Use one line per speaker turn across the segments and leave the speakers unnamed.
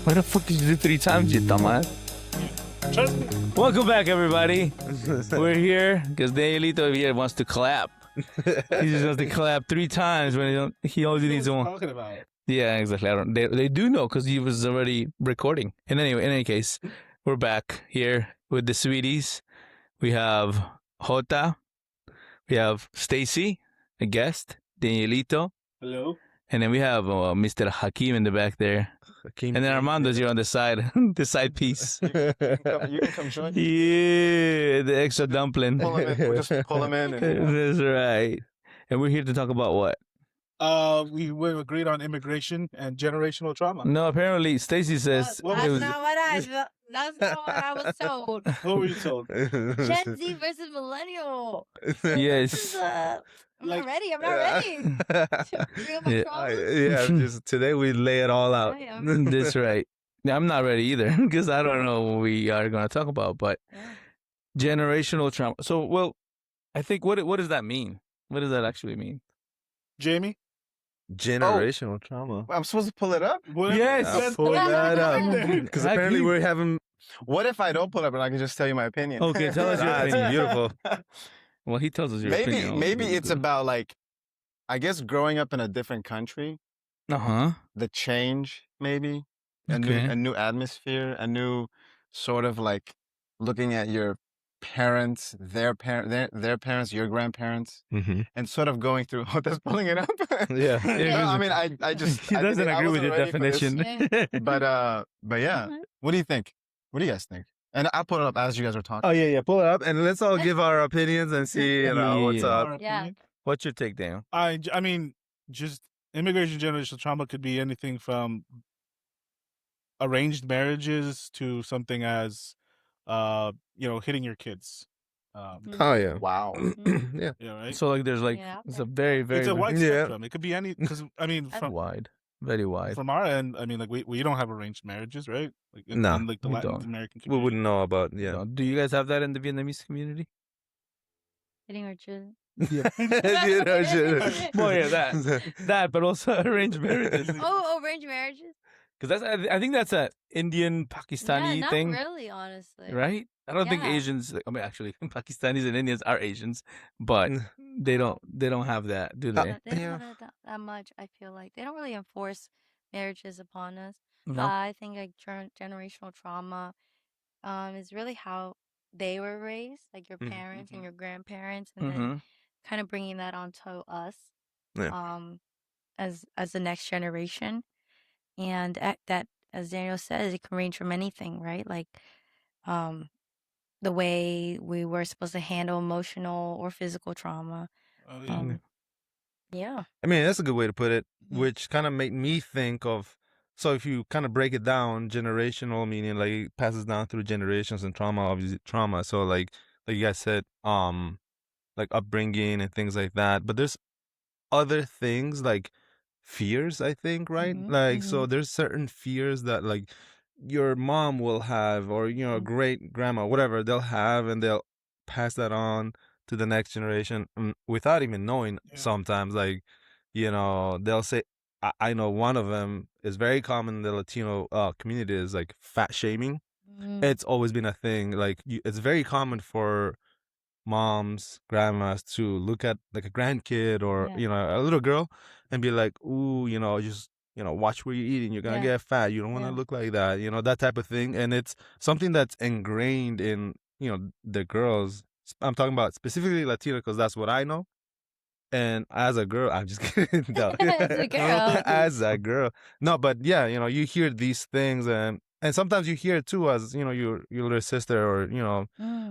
Why the fuck did you do 3 times, you dumbass?
Trust me.
Welcome back, everybody. We're here because Danielito here wants to clap. He just wants to clap 3 times when he only needs one.
Talking about.
Yeah, exactly. They do know because he was already recording. And anyway, in any case, we're back here with the sweeties. We have Jota. We have Stacy, a guest. Danielito.
Hello.
And then we have Mr. Hakeem in the back there.
Hakeem,
And then Armando's here on the side, the side piece.
You can come join.
Yeah, the extra dumpling.
Pull him in. We'll just pull him in. And,
That's right. And we're here to talk about what?
We agreed on immigration and generational trauma.
No, apparently Stacy says
What
it was.
That's not what I was told.
What were you told?
Gen Z versus millennial.
Yes.
I'm not ready. I'm not ready. Bring up my
Yeah.
problems.
just today we lay it all out.
I am.
That's right. Yeah, I'm not ready either because I don't know what we are going to talk about. But generational trauma. So, well, I think what does that mean? What does that actually mean?
Jamie?
Generational trauma. I'm supposed to pull it up?
Yes.
I'll pull that up. Because apparently
Hakeem.
we're having... What if I don't pull it up and I can just tell you my opinion?
Okay, tell us your
That's
opinion.
beautiful.
Well, he tells us your opinion.
Maybe it's about like, I guess growing up in a different country, the change maybe,
Okay.
a new atmosphere, a new sort of like looking at your parents, their parents, your grandparents, and sort of going through. Oh, that's pulling it up.
Yeah.
No, I mean, I just
He doesn't agree with your definition.
But yeah. What do you think? What do you guys think? And I'll put it up as you guys are talking.
Oh yeah, pull it up and let's all give our opinions and see what's up.
Yeah.
What's your take, Daniel?
I mean, just immigration generational trauma could be anything from arranged marriages to something as, hitting your kids.
Oh yeah,
Wow.
yeah.
Yeah, right.
So like, there's like
Yeah.
it's a very
It's a wide
Yeah.
spectrum. It could be any because I mean,
wide, very wide.
from our end, I mean, like we don't have arranged marriages, right? Like
No,
in like the
we
Latin
don't.
American
We
community.
wouldn't know about
Do you guys have that in the Vietnamese community?
Hitting our children.
Well, yeah, that, but also arranged marriages.
Oh, arranged marriages?
Because I think that's a Indian Pakistani
Yeah, not
thing,
really, honestly.
right? I don't think
Yeah.
Asians. I mean, actually, Pakistanis and Indians are Asians, but they don't have that, do they?
They don't have that much, I feel like. They don't really enforce marriages upon us. But
No.
I think like generational trauma is really how they were raised, like your parents and your grandparents, and then kind of bringing that onto us
Yeah.
as the next generation. And that, as Daniel says, it can range from anything, right? Like the way we were supposed to handle emotional or physical trauma.
Oh, yeah.
Yeah.
I mean, that's a good way to put it, which kind of made me think of. So if you kind of break it down, generational meaning like it passes down through generations, and trauma, obviously trauma. So like you guys said, like upbringing and things like that. But there's other things like fears, I think, right? Like so there's certain fears that like your mom will have, or great grandma, whatever they'll have, and they'll pass that on to the next generation without even knowing.
Yeah.
Sometimes like they'll say, I know one of them is very common in the Latino community, is like fat shaming. It's always been a thing. Like it's very common for moms, grandmas to look at like a grandkid or a little girl and be like, ooh, just watch where you're eating, you're gonna get fat, you don't want to look like that, that type of thing. And it's something that's ingrained in the girls. I'm talking about specifically Latino because that's what I know. And as a girl, I'm just kidding. No.
As a girl.
As a girl. No, but yeah, you hear these things, and sometimes you hear it too as your little sister, or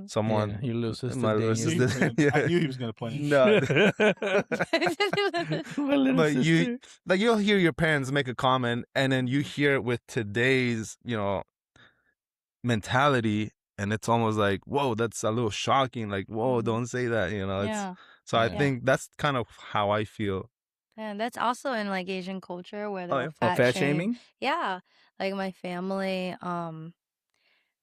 someone.
Yeah, your little sister.
My little
Daniel.
sister.
I knew he was gonna play.
No.
My little
But
sister.
you'll hear your parents make a comment, and then you hear it with today's mentality, and it's almost like, whoa, that's a little shocking. Like, whoa, don't say that.
Yeah.
So I
Yeah.
think that's kind of how I feel.
And that's also in like Asian culture where they'll
yeah.
Oh, fat shaming?
Yeah. Like my family,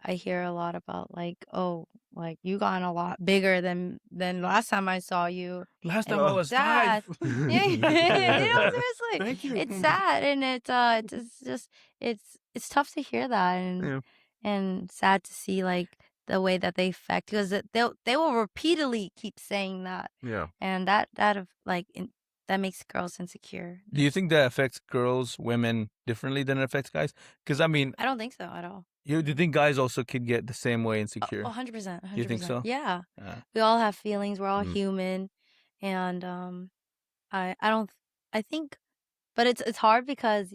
I hear a lot about like, oh, like you gotten a lot bigger than last time I saw you.
Last
And
time I
it's
was
sad.
5.
Yeah, seriously.
Thank you.
It's sad, and it's just it's tough to hear that,
Yeah.
and sad to see like the way that they affect, because they will repeatedly keep saying that,
Yeah.
and that makes girls insecure.
Do you think that affects girls, women differently than it affects guys? Because I mean,
I don't think so at all.
do you think guys also could get the same way insecure?
100%,
You think
100%.
so?
Yeah.
Yeah.
We all have feelings. We're all
Mm.
human, and I don't I think, but it's hard because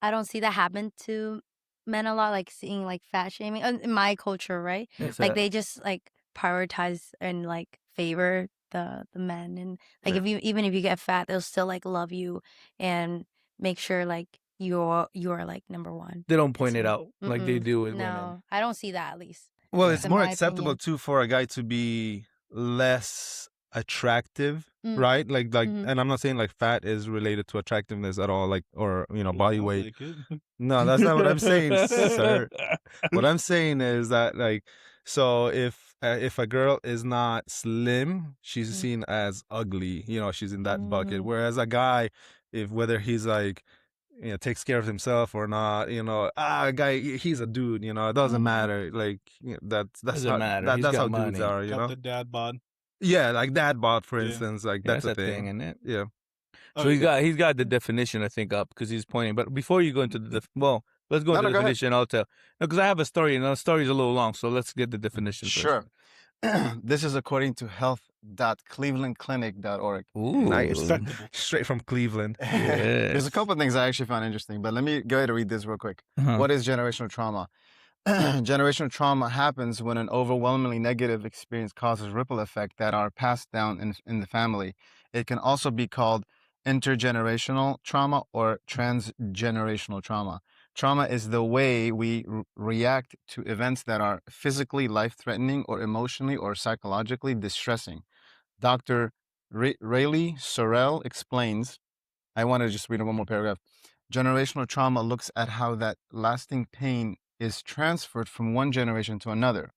I don't see that happen to men a lot, like seeing like fat shaming in my culture, right?
Yes,
Like they just like prioritize and like favor the men, and like
Right.
if you even if you get fat, they'll still like love you and make sure like you're like number one.
they don't point
It's
it out like they
mm-mm.
do with women.
No, I don't see that at least.
Well,
Yeah.
it's
In
more
my
acceptable
opinion.
too for a guy to be less attractive,
Mm.
right? Like,
Mhm.
and I'm not saying like fat is related to attractiveness at all, like, or body
Sounds
weight.
like it.
No, that's not what I'm saying, sir. What I'm saying is that like, so if a girl is not slim, she's
Mm.
seen as ugly. She's in that bucket.
Mm.
Whereas a guy, whether he's like, takes care of himself or not, a guy, he's a dude. It doesn't
Mhm.
matter. Like, that's
Doesn't
how
matter. He's
that's
got
how dudes
money.
are.
Got the dad bod.
Yeah, like that bot, for
Yeah.
instance. Like
Yeah,
that's a
a thing,
thing.
isn't it?
Yeah.
So
Okay.
he's got the definition, I think, up because he's pointing. But before you go into the let's go
No,
into
no,
the
go ahead.
definition. I'll tell. No, because I have a story, and the story's a little long. So let's get the definition
Sure. This is according to health.clevelandclinic.org.
first. Ooh,
Nice.
Respectable.
Straight from Cleveland.
Yes.
There's a couple of things I actually found interesting, but let me go ahead and read this real quick.
Uh-huh.
What is generational trauma? Generational trauma happens when an overwhelmingly negative experience causes ripple effect that are passed down in the family. It can also be called intergenerational trauma or transgenerational trauma. Trauma is the way we react to events that are physically life-threatening or emotionally or psychologically distressing. Dr. Rayleigh Sorrell explains, I want to just read one more paragraph. Generational trauma looks at how that lasting pain is transferred from one generation to another.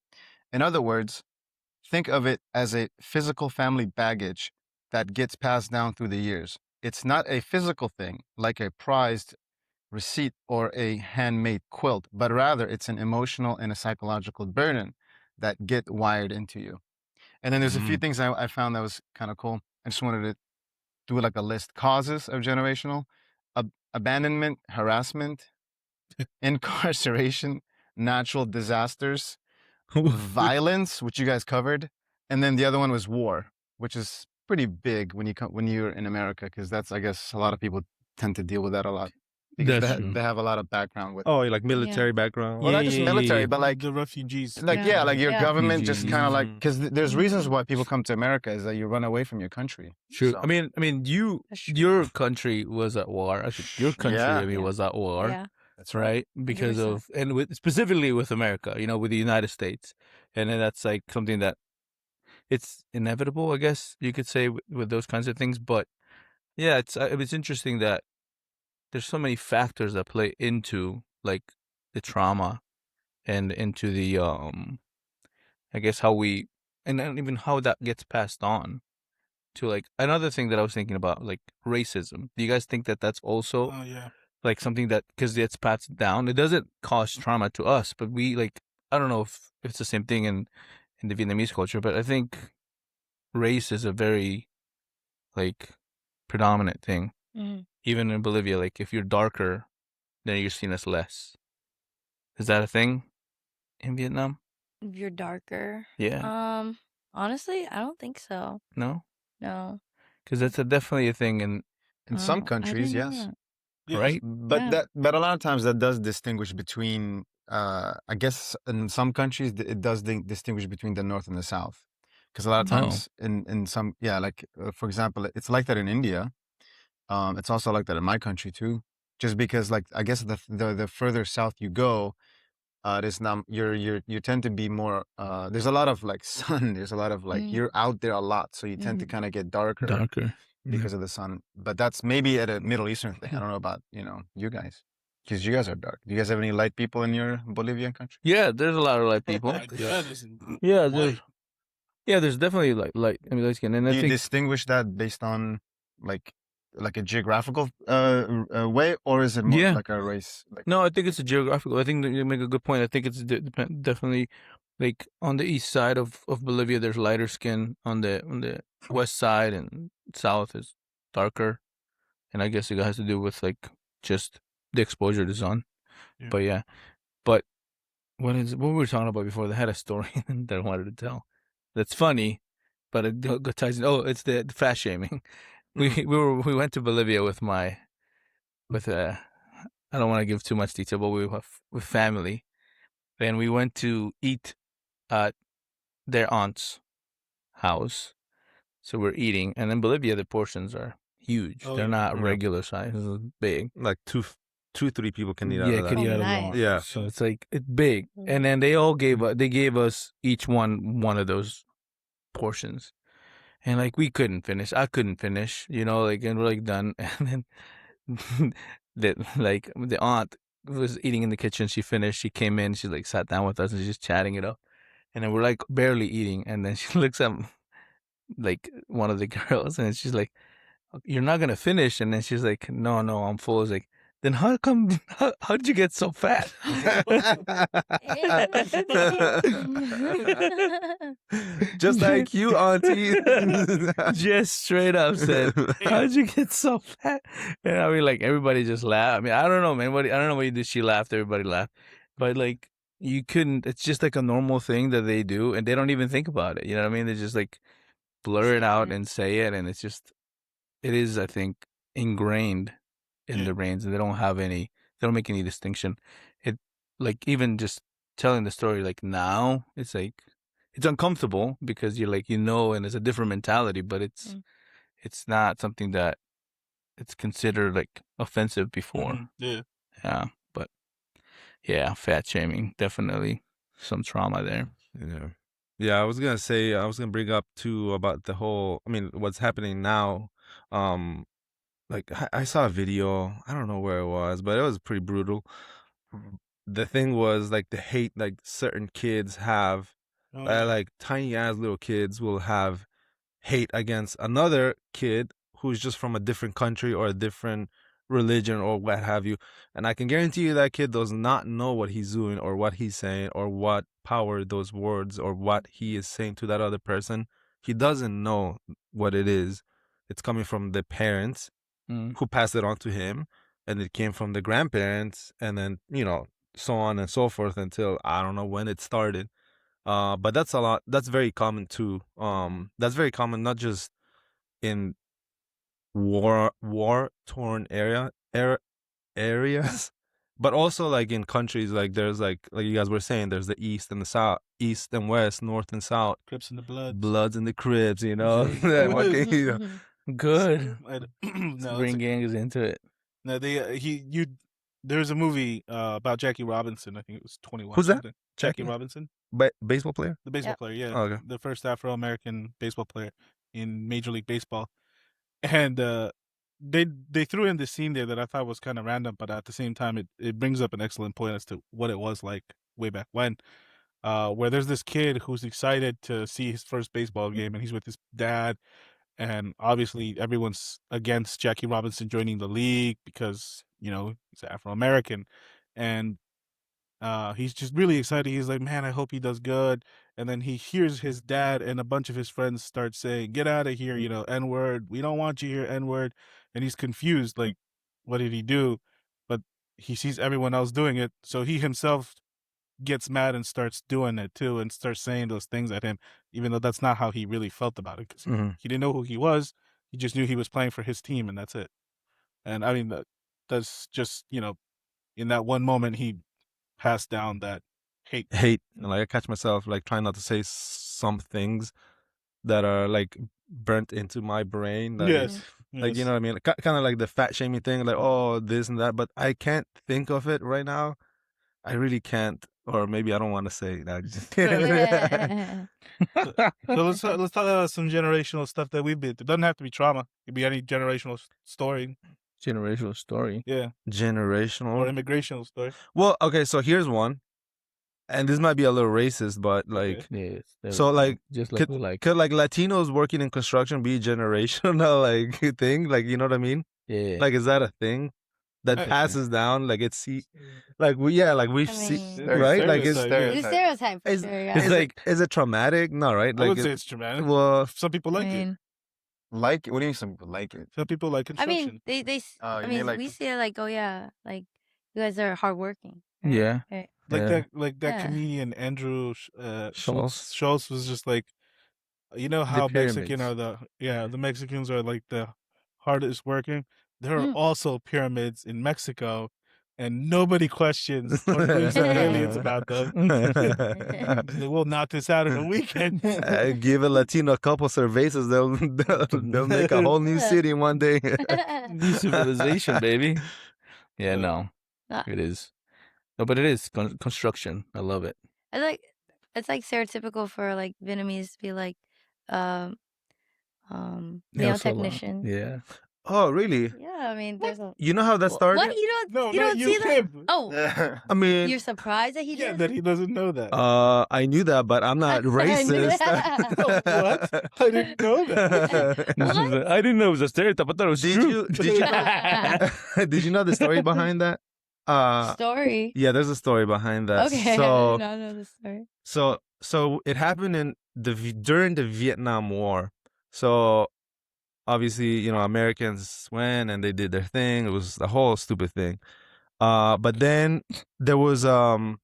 In other words, think of it as a physical family baggage that gets passed down through the years. It's not a physical thing like a prized receipt or a handmade quilt, but rather it's an emotional and a psychological burden that get wired into you. And then there's a few things I found that was kind of cool. I just wanted to do like a list. Causes of generational abandonment, harassment, incarceration, natural disasters, violence, which you guys covered, and then the other one was war, which is pretty big when you're in America, because that's, I guess, a lot of people tend to deal with that a lot because
That's true.
they have a lot of background with.
Oh, like military background.
Well, not just military, but like
the refugees.
like
Yeah.
like your
Yeah.
government just kind of like,
Mhm.
because there's reasons why people come to America is that you run away from your country.
True.
So-
I mean,
That's true.
your country was at war. Your country,
Yeah.
I mean,
Yeah.
was at war.
Yeah.
That's
Right, because
100%.
of and specifically with America, with the United States, and then that's like something that it's inevitable, I guess you could say, with those kinds of things. But yeah, it's interesting that there's so many factors that play into like the trauma and into the I guess how we and then even how that gets passed on to like another thing that I was thinking about, like racism. Do you guys think that that's also
Oh yeah.
like something that because it's passed down, it doesn't cause trauma to us, but we like I don't know if it's the same thing in the Vietnamese culture, but I think race is a very like predominant thing.
Mhm.
Even in Bolivia, like if you're darker, then you're seen as less. Is that a thing in Vietnam?
If you're darker.
Yeah.
Honestly, I don't think so.
No,
No.
because that's definitely a thing in
some
Oh, I
countries,
didn't know
yes.
that.
Yes.
right.
Yeah.
But a lot of times that does distinguish between I guess in some countries it does distinguish between the north and the south, because a lot of
Oh.
times in some, yeah, like for example, it's like that in India. It's also like that in my country too, just because like I guess the further south you go, there's not you tend to be more there's a lot of like sun, there's a lot of like
Mhm.
you're out there a lot, so you tend to
Mhm.
kind of get darker
Darker.
because of the sun. But that's maybe at a Middle Eastern thing. I don't know about you guys.
Because you guys are dark. Do you guys have any light people in your Bolivian country?
Yeah, there's a lot of light people. Yeah, there's definitely light. I mean, light skin, and
Do
I
you
think
distinguish that based on like a geographical way, or is it more
Yeah.
like a race? Like,
no, I think it's a geographical. I think that you make a good point. I think it's definitely like on the east side of Bolivia, there's lighter skin. On the west side and south is darker, and I guess it has to do with like just the exposure to sun.
Yeah.
But yeah, but what we were talking about before? They had a story that I wanted to tell. That's funny, but it ties in. Oh, it's the fat shaming. We went to Bolivia with I don't want to give too much detail, but we were with family, and we went to eat at their aunt's house. So we're eating, and in Bolivia the portions are huge.
Oh,
They're
yeah.
not
Yeah.
regular size; they're big.
Like 2-3 people can eat out
Yeah,
of that.
could eat
Oh,
out of
nice.
one.
Yeah.
So it's like it's big, and then they all gave us each one of those portions, and like we couldn't finish. I couldn't finish, like, and we're like done, and then the aunt was eating in the kitchen. She finished. She came in. She like sat down with us and she's just chatting it up, and then we're like barely eating, and then she looks at like one of the girls, and she's like, "You're not gonna finish," and then she's like, "No, I'm full." I was like, "Then how come? How did you get so fat?"
Just like you, auntie.
Just straight up said, "How'd you get so fat?" And I mean, like everybody just laughed. I mean, I don't know, man. I don't know what you did. She laughed. Everybody laughed, but like you couldn't. It's just like a normal thing that they do, and they don't even think about it. You know what I mean? They just like blur it out and say it, and it's just it is, I think, ingrained in their brains, and they don't make any distinction. It like even just telling the story like now, it's like it's uncomfortable because you're like and it's a different mentality, but it's not something that it's considered like offensive before.
Yeah.
Yeah, but yeah, fat shaming, definitely some trauma there.
Yeah. Yeah, I was gonna bring up too about the whole, I mean, what's happening now. Like I saw a video, I don't know where it was, but it was pretty brutal. The thing was like the hate like certain kids have,
Oh, yeah.
like tiny ass little kids will have hate against another kid who's just from a different country or a different religion or what have you. And I can guarantee you that kid does not know what he's doing or what he's saying or what power those words or what he is saying to that other person. He doesn't know what it is. It's coming from the parents who passed it on to him, and it came from the grandparents, and then, so on and so forth until I don't know when it started. But that's very common too. That's very common not just in war torn areas, but also like in countries like there's like you guys were saying, there's the east and the south, east and west, north and south,
Crips in the blood.
bloods and the cribs, What can you know?
Good.
No,
Bring gangs into it.
no, there's a movie about Jackie Robinson. I think it was 21.
Who's that?
something. Jackie
Jackie?
Robinson,
Baseball player?
the baseball
Yep.
player. Yeah,
Oh, okay.
the first Afro-American baseball player in Major League Baseball, and they threw in this scene there that I thought was kind of random, but at the same time, it brings up an excellent point as to what it was like way back when. Where there's this kid who's excited to see his first baseball game, and he's with his dad. And obviously, everyone's against Jackie Robinson joining the league because he's Afro American, and he's just really excited. He's like, "Man, I hope he does good." And then he hears his dad and a bunch of his friends start saying, "Get out of here, N word. We don't want you here, N word." And he's confused, like, what did he do? But he sees everyone else doing it, so he himself gets mad and starts doing it too, and starts saying those things at him, even though that's not how he really felt about it, because he didn't know who he was. He just knew he was playing for his team, and that's it. And I mean, that's just in that one moment he passed down that hate.
And like I catch myself like trying not to say some things that are like burnt into my brain. Like,
Yes.
like you know what I mean? Kind of like the fat shaming thing, like, oh, this and that, but I can't think of it right now. I really can't, or maybe I don't want to say that.
So let's talk about some generational stuff that we've been through. It doesn't have to be trauma. It could be any generational story.
Generational story.
Yeah,
Generational.
or immigrational story.
Well, okay, so here's one, and this might be a little racist, but like,
Yes.
so like,
just like we like.
could like Latinos working in construction be generational like thing? Like, you know what I mean?
Yeah.
Like, is that a thing that
I-
passes down? Like, like we've
I
seen,
mean,
right? Like, it's
Stereotype,
it's a stereotype for
is,
sure.
It's
Yeah.
like
is it traumatic? No, right?
I
Like,
would say it's dramatic.
well,
Some people
I
like it.
mean,
Like, what do you mean some people like it?
Some people like
I
construction.
mean,
Oh,
I
you
mean,
mean like
we see it like, oh yeah, like you guys are hardworking. Right?
Yeah.
Right.
Yeah.
Like that
Yeah.
comedian Andrew
Schultz.
Schultz was just like, you know
The
how Mexican
pyramids.
are the Mexicans are like the hardest working. There are
Mm.
also pyramids in Mexico, and nobody questions or thinks they're aliens about them. They will knock this out in a weekend.
Give a Latino a couple cervezas, they'll make a whole new
Yeah.
city in one day.
New civilization, baby. Yeah,
Uh,
no,
Uh,
it is. No, but it is construction. I love it.
I like it's like stereotypical for like Vietnamese to be like um nail
salon.
technician.
Yeah.
Oh, really?
Yeah, I mean there's a
You know how that started?
what you don't
No,
you
not
don't
you,
see that?
him.
Oh,
I mean,
you're surprised that he
Yeah,
did
that he doesn't know that.
I knew that, but I'm not
I knew
racist.
What? I didn't know that.
What?
I didn't know it was a stereotype. I thought it was
Did
true.
you did you know the story behind that?
story.
Yeah, there's a story behind that.
Okay, I
So
did not know the story.
so it happened in during the Vietnam War. So obviously, you know, Americans went and they did their thing. It was a whole stupid thing. But then there was
It's a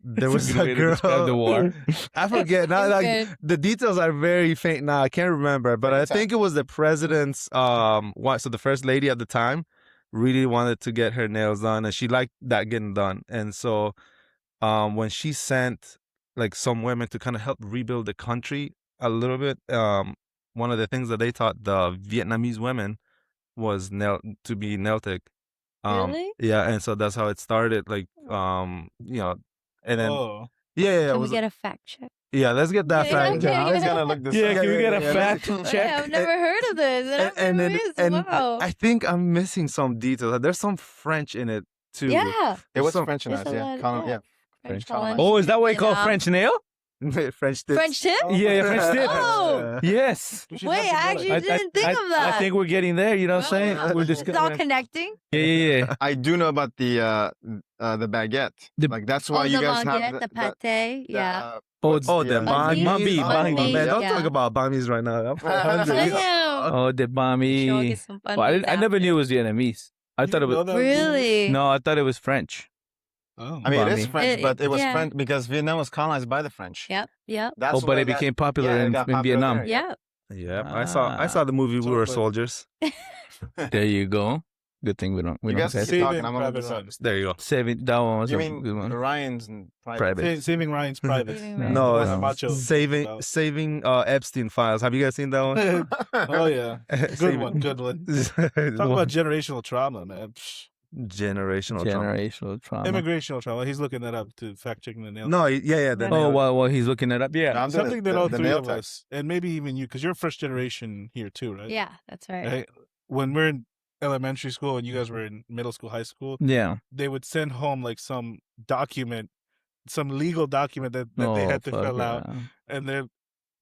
good
a
way to describe the
girl.
war.
I forget now. Like
Stupid.
the details are very faint now. I can't remember, but I think it was the president's so the first lady at the time really wanted to get her nails done, and she liked that getting done. And so when she sent like some women to kind of help rebuild the country a little bit, one of the things that they taught the Vietnamese women was to be nail tech.
Really?
Yeah, and so that's how it started. Like, you know, and then
Oh.
yeah, it
Can we
was
get a fact check?
yeah. Let's get that
Yeah,
fact.
okay.
I was gonna look this
Yeah,
up.
can we get a
let's-
fact
Oh,
check?
yeah, I've never heard of this.
And
And,
then
wow.
I think I'm missing some details. There's some French in it too.
Yeah.
It was
Some-
French
There's
enough,
a
yeah.
lot of-
Colin,
yeah.
yeah.
French
colonized.
Oh, is that what you call
Vietnam.
French nail?
French tips.
French tip?
Yeah, French tip.
Oh.
Yes.
We should
Wait,
have
I
some
actually
knowledge.
didn't think of that.
I think we're getting there. You know what I'm saying?
Wow.
We're just
It's all connecting.
yeah.
I do know about the baguette.
The-
Like that's why
Oh,
you
the
guys
baguette,
have
the pate. Yeah.
Oh,
what's
the
the,
banh
banh mi?
mi.
Banh mi,
Man, don't
yeah.
talk about banh mi's right now. I'm hungry.
Damn.
Oh, the
Sure,
bami.
get some fun
Well,
ones
I never
after.
knew it was Vietnamese. I
You
thought it
didn't know
was
that was
Really?
no. I thought it was French.
Oh.
I mean, it
Banh
is
mi.
French, but it was
Yeah.
French because Vietnam was colonized by the French.
Yep. Yep.
That's
Oh, but
why
it became popular
yeah, it
in
got popular
Vietnam.
there, yeah.
Yep.
Yeah,
Ah.
I saw the movie We Were
Chocolate.
Soldiers.
There you go. Good thing we don't. We
You
don't
guys
say
keep
it.
Saving
talking. I'm gonna look
Private
this up.
Ryan.
There you go.
Saving that one was
You
a
mean
good one.
Ryan's and
Private.
Saving Ryan's Private.
Saving
No.
Ryan.
No,
That's
no.
macho
Saving
about-
saving Epstein files. Have you guys seen that one?
Oh yeah, good one, good one. Talk about generational trauma, man. Psh.
generational trauma.
generational trauma.
Immigrational trauma. He's looking that up to fact checking the nail.
No, yeah. The
Oh,
nail-
While he's looking it up, yeah.
I'm doing
Something
the-
that all
the
three
nail
of
tech.
us, and maybe even you, because you're first generation here too, right?
Yeah, that's right.
Right? When we're in elementary school and you guys were in middle school, high school,
Yeah.
they would send home like some document, some legal document that they
Oh,
had to
fuck
fill out, and they're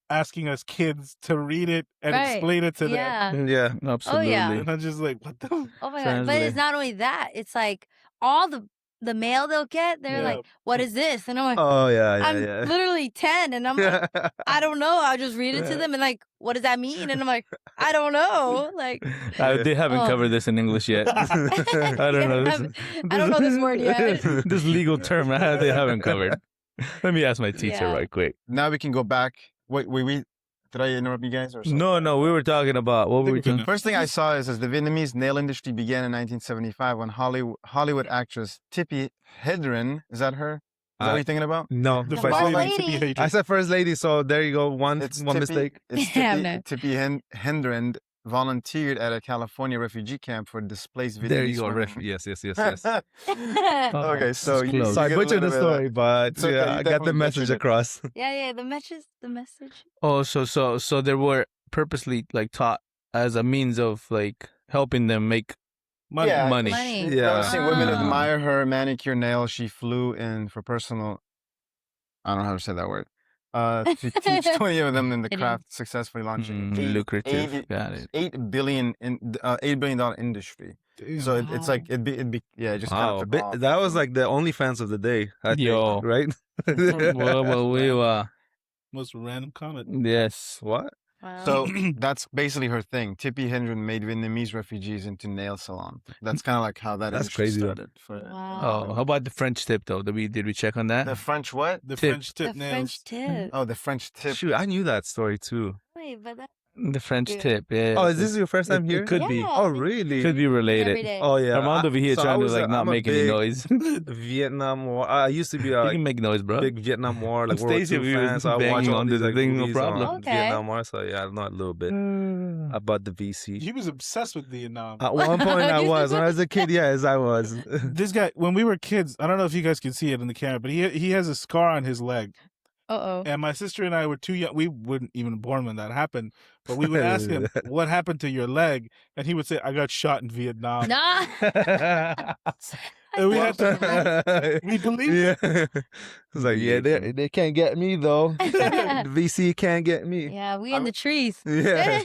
asking us kids to read it and
Right.
explain it to them.
Yeah.
Yeah.
Absolutely.
And I'm just like, what the?
Oh my god! But
Translate.
it's not only that. It's like all the mail they'll get. They're
Yeah.
like, "What is this?" And I'm like,
Oh yeah,
"I'm
yeah.
literally 10," and I'm like, "I don't know." I'll just read it to them and like, "What does that mean?" And I'm like, "I don't know." Like,
They haven't
Oh.
covered this in English yet. I don't
yeah,
know.
I don't know this word yet.
This legal term they haven't covered. Let me ask my teacher
Yeah.
right quick.
Now we can go back. Wait, did I interrupt you guys or something?
No, we were talking about what were we
Think
talking?
First thing I saw is the Vietnamese nail industry began in 1975 when Hollywood actress Tippi Hedren, is that her? Is that what you're thinking about?
No,
The
The
first
boss
lady,
lady.
Tippy Hadrian.
I said first lady, so there you go. One mistake.
It's
Yeah,
Tippi,
no.
Tippi Hedren volunteered at a California refugee camp for displaced Vietnamese
There you go.
women.
Yes.
Okay, so
It's
you,
close.
So I
you get a
butchered the
little bit of
story,
that.
but
It's okay,
yeah,
you
I got the
definitely
message
butchered it.
across.
yeah. The message.
Oh, so they were purposely like taught as a means of like helping them make
Money.
Yeah,
Money.
Money.
Yeah.
Noticing women
Ah.
admire her manicure nails, she flew in for personal. I don't know how to say that word. To teach 20 of them in the
Hidden.
craft, successfully launching
Lucrative. Got it.
$8 billion industry. So it's like it'd be yeah, it just kind of
Wow,
took off.
that was like the OnlyFans of the day. I
Yo.
think, right?
Well, we
Most random comment.
yes.
What?
Wow.
So that's basically her thing. Tippi Hedren made Vietnamese refugees into nail salon. That's kind of like how that
That's
industry
crazy, though.
started.
Wow.
Oh, how about the French tip though? Did we check on that?
The French what?
The
Tip.
French tip
The
nails.
French tip.
Oh, the French tip.
Shoot, I knew that story too.
Wait, but that.
The French
Yeah.
tip. Yeah.
Oh, is this your first time here?
It could be.
Yeah.
Oh, really?
Could be
Every
related.
day.
Oh, yeah.
Armando over here
so I
trying to
was
like not
I'm a
make any
big
noise.
Vietnam War. I used to be a
You can make noise, bro.
big Vietnam War, like World War
Stacey,
II
we were
fan. So I watch
banging
all
onto
these
the
like
thing, no
movies
problem.
on
Okay.
Vietnam War. So yeah, I know a little bit about the VC.
He was obsessed with Vietnam.
At one point, I was. When I was a kid, yes, I was.
This guy, when we were kids, I don't know if you guys can see it in the camera, but he has a scar on his leg.
Uh-oh.
And my sister and I were too young. We weren't even born when that happened. But we would ask him, what happened to your leg? And he would say, I got shot in Vietnam.
Nah.
And we had to, we believed
Yeah. It's like, yeah, they can't get me though. The VC can't get me.
Yeah, we in the trees.
Yeah.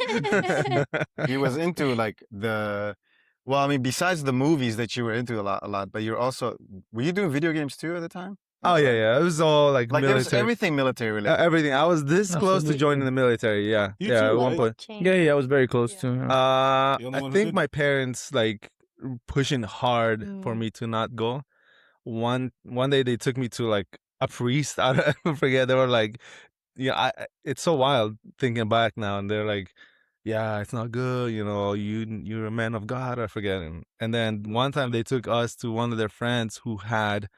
He was into like well, I mean, besides the movies that you were into a lot, but were you doing video games too at the time?
Oh yeah. It was all like
Like there was
military.
everything military related.
Everything. I was this close to
Absolutely.
joining the military. Yeah.
You
Yeah.
too,
At one
right?
point.
Yeah, I was very close to.
The only
I
one who
think
did?
my parents like pushing hard for
Mm.
me to not go. One day they took me to like a priest. I forget. They were like, yeah, it's so wild thinking back now, and they're like, yeah, it's not good. You know, you're a man of God. I forget. And then one time they took us to one of their friends who had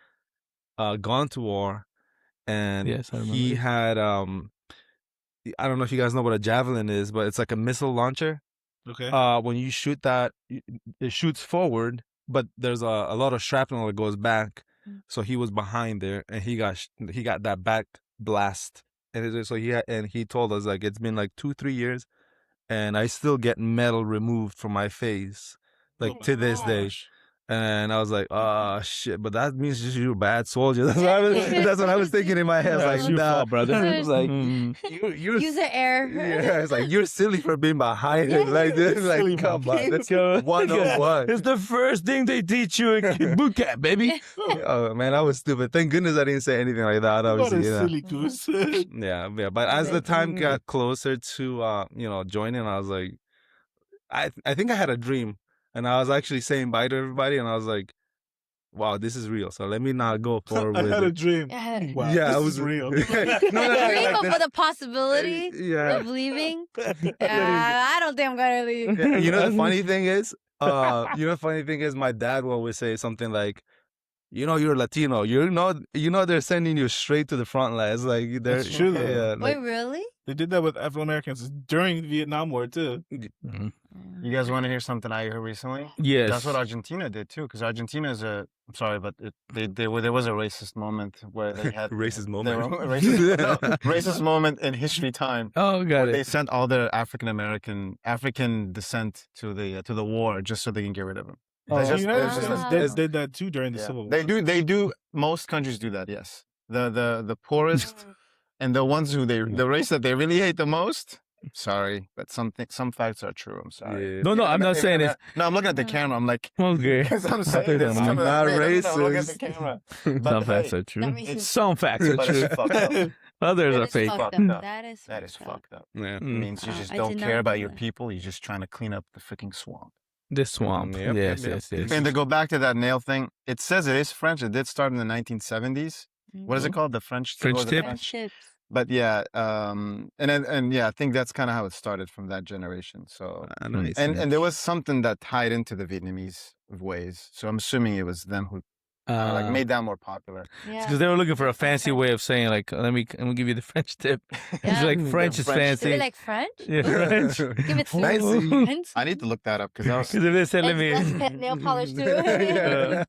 gone to war, and
Yes, I remember
he
this.
had I don't know if you guys know what a javelin is, but it's like a missile launcher.
Okay.
When you shoot that, it shoots forward, but there's a lot of shrapnel that goes back.
Mm.
So he was behind there, and he got that back blast, so he told us like it's been like 2-3 years, and I still get metal removed from my face, like
Oh my
to this day.
gosh.
And I was like, oh shit, but that means just you're a bad soldier. That's what I was thinking in my head. I was
That's
like,
your
nah,
fault, brother.
I was like,
Mm.
you're
User error.
yeah, it's like you're silly for being behind it like this.
Silly
Like, come on, that's
Yo,
101.
It's the first thing they teach you in boot camp, baby.
Oh man, I was stupid. Thank goodness I didn't say anything like that.
What a
Obviously,
silly goose.
yeah. But as the time got closer to joining, I was like, I think I had a dream, and I was actually saying bye to everybody, and I was like, wow, this is real. So let me not go forward
I
with
had a
it.
dream.
Yeah.
Wow,
Yeah,
this
I was
is real.
no,
Dream
like
of the possibility
yeah.
of leaving. I don't think I'm gonna leave.
Yeah, you know the funny thing is, my dad will always say something like, you're Latino. They're sending you straight to the front lines. Like they're
That's true, though.
Yeah,
Wait,
like,
really?
They did that with Afro Americans during the Vietnam War too.
Mhm.
You guys want to hear something I heard recently?
Yes.
That's what Argentina did too, because Argentina is I'm sorry, but there was a racist moment where they had
Racist moment.
racist moment in history time.
Oh, got
Where they
it.
sent all their African descent to the war just so they can get rid of them.
The
It's just-
United
it's just-
States
it's-
did that too during the
yeah.
Civil War.
They do. Most countries do that. Yes. The poorest and the ones who the race that they really hate the most. Sorry, but some facts are true. I'm sorry.
Yeah.
No, I'm not saying it's
No, I'm looking at the camera. I'm like,
okay.
because I'm
I
saying
think
this.
I'm
I'm
not
Look at
racist.
the camera.
Some
But
facts
hey,
are true.
That means
It's
Some facts are
but
true.
it's fucked up.
Others
that
are
is
fake.
fucked
Fucked
up.
up.
That is
That is
fucked up.
fucked up.
Yeah.
It
Mm.
means you just
I
don't
did
care
not
about
know
your
that.
people. You're just trying to clean up the freaking swamp.
The swamp.
Yep,
Yes,
yep,
yes,
yep.
yes.
And to go back to that nail thing, it says it is French. It did start in the 1970s. What is it called? The French
French
or the
tip?
French tips.
But yeah, and yeah, I think that's kind of how it started from that generation. So
Nice.
and there was something that tied into the Vietnamese ways. So I'm assuming it was them who like made that more popular.
Yeah.
because they were looking for a fancy way of saying like, let me give you the French tip. It's
Yeah.
like French is
French
Do
fancy.
they like French?
Yeah, French.
Give it
Fancy.
French.
I need to look that up because I was.
Because if they said, let me,
That's nail polish too.
Yeah.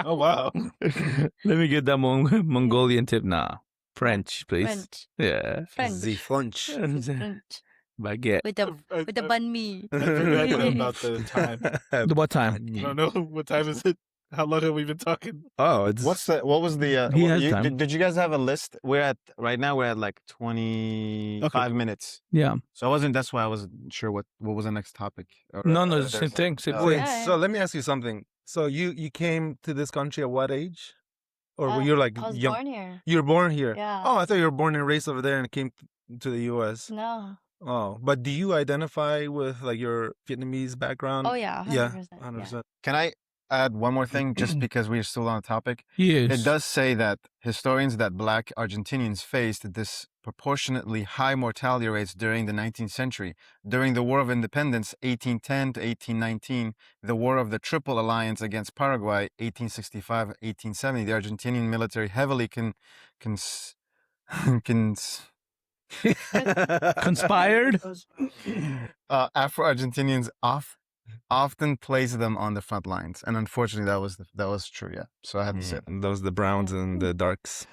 Oh wow.
let me get that Mongolian tip. Nah, French, please.
French.
Yeah.
French.
The French.
French.
Baguette.
with the banh mi.
I forgot about the time.
What time?
I don't know what time is it. How long have we been talking?
Oh, it's
What was the?
He has time.
Did you guys have a list? Right now we're at like 25 minutes.
Yeah.
So that's why I wasn't sure what was the next topic.
No, it's the same thing. Same
Oh,
thing.
yeah.
So let me ask you something. So you came to this country at what age? Or were you like
I was
young?
born here.
You were born here.
Yeah.
Oh, I thought you were born and raised over there and came to the U.S.
No.
Oh, but do you identify with like your Vietnamese background?
Oh yeah. 100%.
Yeah,
Yeah.
100%.
Can I add one more thing, just because we're still on the topic?
Yes.
It does say that historians that Black Argentinians faced disproportionately high mortality rates during the 19th century. During the War of Independence, 1810 to 1819, the War of the Triple Alliance against Paraguay, 1865-1870, the Argentinian military heavily
Conspired.
Afro-Argentinians often placed them on the front lines, and unfortunately, that was true. Yeah, so I had to say that.
Those the browns and the darks.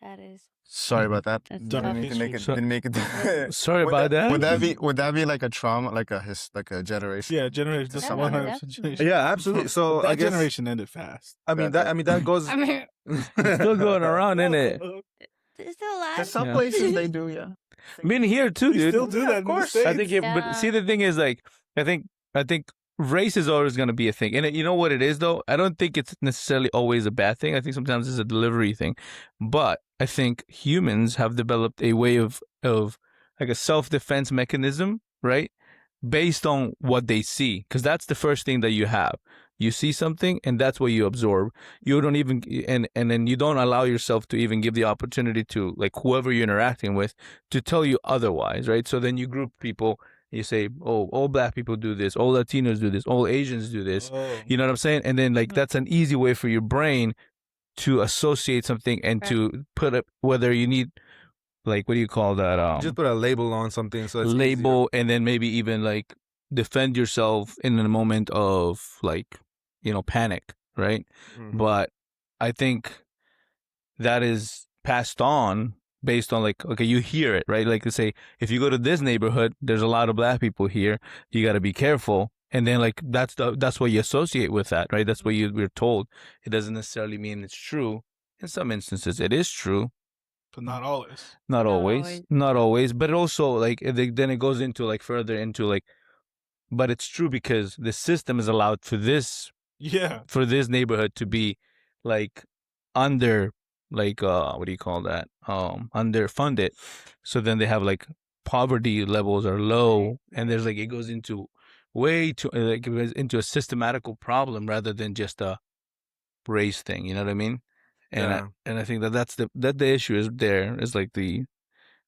That is.
Sorry about that.
That's
Dark
tough.
Didn't make it.
So-
Didn't make it.
Sorry about that.
Would that be like a trauma, like a generation?
Yeah, generation. That's
Yeah,
100%
definitely.
generation.
Yeah, absolutely. So
That
I guess
generation ended fast.
I mean that goes.
I mean,
Still going around, isn't it?
it's still alive.
To some
Yeah.
places they do, yeah.
Been here too,
We
dude.
still do that,
of course.
I think, but see, the thing is, like, I think race is always going to be a thing, and you know what it is, though. I don't think it's necessarily always a bad thing. I think sometimes it's a delivery thing, but I think humans have developed a way of like a self-defense mechanism, right, based on what they see, because that's the first thing that you have. You see something, and that's what you absorb. You don't even, and then you don't allow yourself to even give the opportunity to, like, whoever you're interacting with to tell you otherwise, right? So then you group people. You say, oh, all Black people do this, all Latinos do this, all Asians do this.
Oh.
You know what I'm saying? And then, like, that's an easy way for your brain to associate something and to put up, whether you need, like, what do you call that?
Just put a label on something, so it's
Label, and then maybe even, like, defend yourself in a moment of, like, panic, right?
easier.
But I think that is passed on based on, like, okay, you hear it, right? Like, let's say if you go to this neighborhood, there's a lot of Black people here. You got to be careful, and then, like, that's what you associate with that, right? That's what we're told. It doesn't necessarily mean it's true. In some instances, it is true.
But not always.
Not
Not
always.
always.
Not always. But also, like, then it goes into, like, further into, like, but it's true because the system is allowed for this
Yeah.
neighborhood to be, like, under, like, what do you call that? Underfunded. So then they have, like, poverty levels are low, and there's, like, it goes into way too, like, it goes into a systematical problem rather than just a race thing. You know what I mean? And
Yeah.
I think that's the issue is there is, like,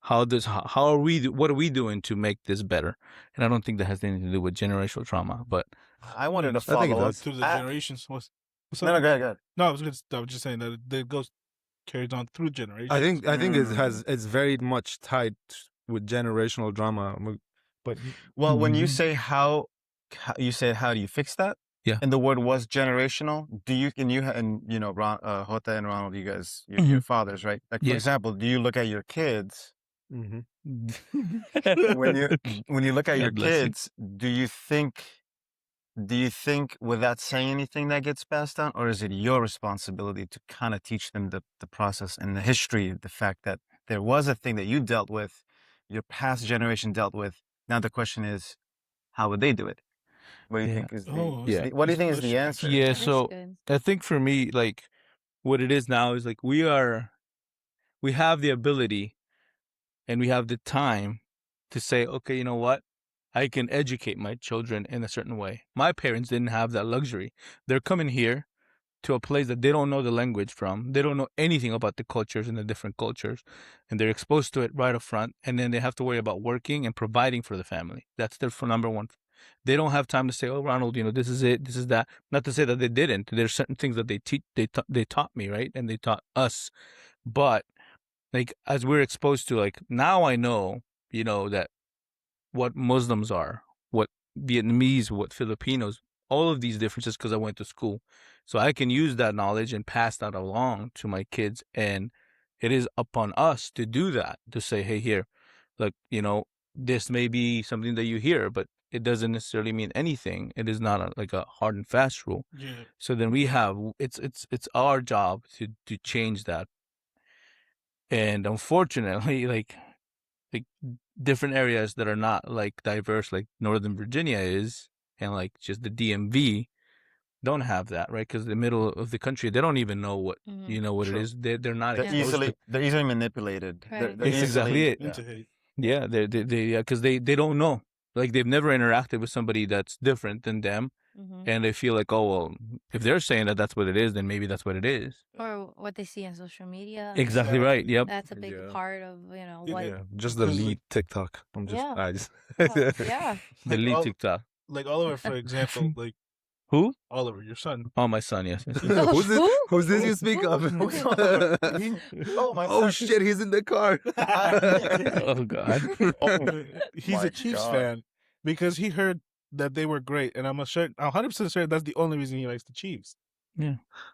what are we doing to make this better? And I don't think that has anything to do with generational trauma, but
I wanted to
I think it
follow up.
does.
Through the generations. What's up?
No, go ahead.
No, I was just saying that it goes carries on through generations.
I think it's very much tied with generational drama. But
Well, when you
Mhm.
say how you said how do you fix that?
Yeah.
And the word was generational. Do you Jota and Ronald, you guys, your fathers, right? Like, for
Yeah.
example, do you look at your kids
Mhm.
when you look at your
God bless you.
kids? Do you think without saying anything that gets passed down, or is it your responsibility to kind of teach them the process and the history, the fact that there was a thing that you dealt with, your past generation dealt with? Now the question is, how would they do it? What do you
Yeah.
think is the,
Oh,
is
Yeah.
the- what do you think is the answer?
Yeah,
That is
so
good.
I think for me, like, what it is now is, like, we have the ability and we have the time to say, okay, you know what? I can educate my children in a certain way. My parents didn't have that luxury. They're coming here to a place that they don't know the language from. They don't know anything about the cultures and the different cultures. And they're exposed to it right up front. And then they have to worry about working and providing for the family. That's their number one. They don't have time to say, oh, Ronald, this is it, this is that. Not to say that they didn't. There's certain things that they taught me, right? And they taught us. But, like, as we're exposed to, like, now I know, that what Muslims are, what Vietnamese, what Filipinos, all of these differences because I went to school. So I can use that knowledge and pass that along to my kids. And it is upon us to do that, to say, hey, here, look, this may be something that you hear, but it doesn't necessarily mean anything. It is not like a hard and fast rule.
Yeah.
So then we have it's our job to change that. And unfortunately, like different areas that are not like diverse, like Northern Virginia is, and like just the DMV, don't have that, right? Because the middle of the country, they don't even know what what
True.
it is. They're not
They're
exposed
they're easily manipulated.
Right.
It's exactly it.
Into hate.
Yeah, because they don't know. Like they've never interacted with somebody that's different than them, and they feel like, oh well, if they're saying that that's what it is, then maybe that's what it is.
Or what they see on social media.
Exactly right. Yep.
That's a big
Yeah.
part of what.
Yeah, just the lead TikTok.
Yeah.
I just
Yeah.
The lead TikTok.
Like Oliver, for example, like
Who?
Oliver, your son.
Oh, my son. Yes. yes.
Who's this? Who's this you speak of?
Oh, my
Oh
son.
shit, he's in the car.
Oh God.
He's
my
a Chiefs
God.
fan because he heard that they were great, and I'm 100% sure that's the only reason he likes the Chiefs.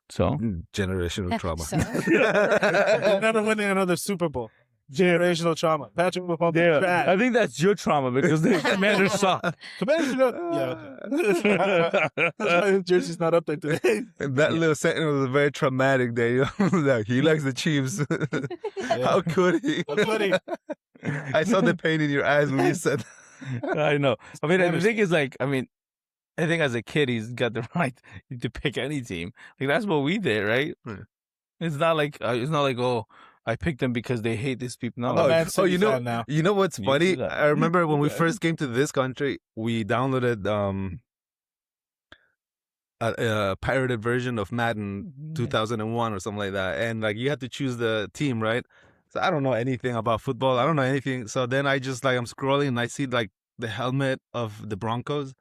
So
Generational trauma.
So?
They're never winning another Super Bowl. Generational trauma. Patrick Mahomes is
I
bad.
think that's your trauma because the Commanders suck.
Commanders, yeah. That's why his jersey's not up there today.
That little sentence was a very traumatic day. Like, he likes the Chiefs. How could he?
How could he?
I saw the pain in your eyes when you said that.
I know. I mean, the thing is, like, I think as a kid, he's got the right to pick any team. Like that's what we did, right?
Yeah.
It's not like oh, I picked them because they hate these people. No,
I'm a Man City
you
fan now.
know what's
You
funny?
do that.
I remember when we
Okay.
first came to this country, we downloaded a pirated version of Madden 2001 or something like that, and like you had to choose the team, right? So I don't know anything about football. I don't know anything. So then I just like I'm scrolling and I see like the helmet of the Broncos.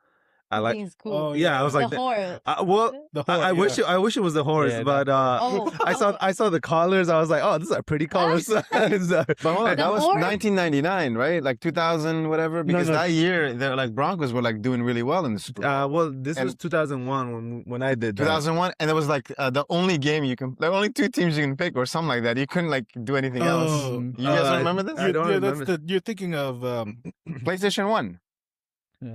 I like.
It's cool.
Oh,
Yeah, I was like,
the horse.
well,
The
I
horse,
wish I wish it was the horse,
Yeah,
but
Oh.
I saw the collars. I was like, oh, these are pretty collars.
But hold on,
The
that was
horse?
1999, right? Like 2000, whatever. Because
no.
that year, they're like Broncos were like doing really well in the Super Bowl.
well, this
And-
was 2001 when I did that.
2001, and it was like the only game you can, the only two teams you can pick or something like that. You couldn't like do anything else.
Oh,
You guys don't remember this?
I don't remember.
You're thinking of
PlayStation 1,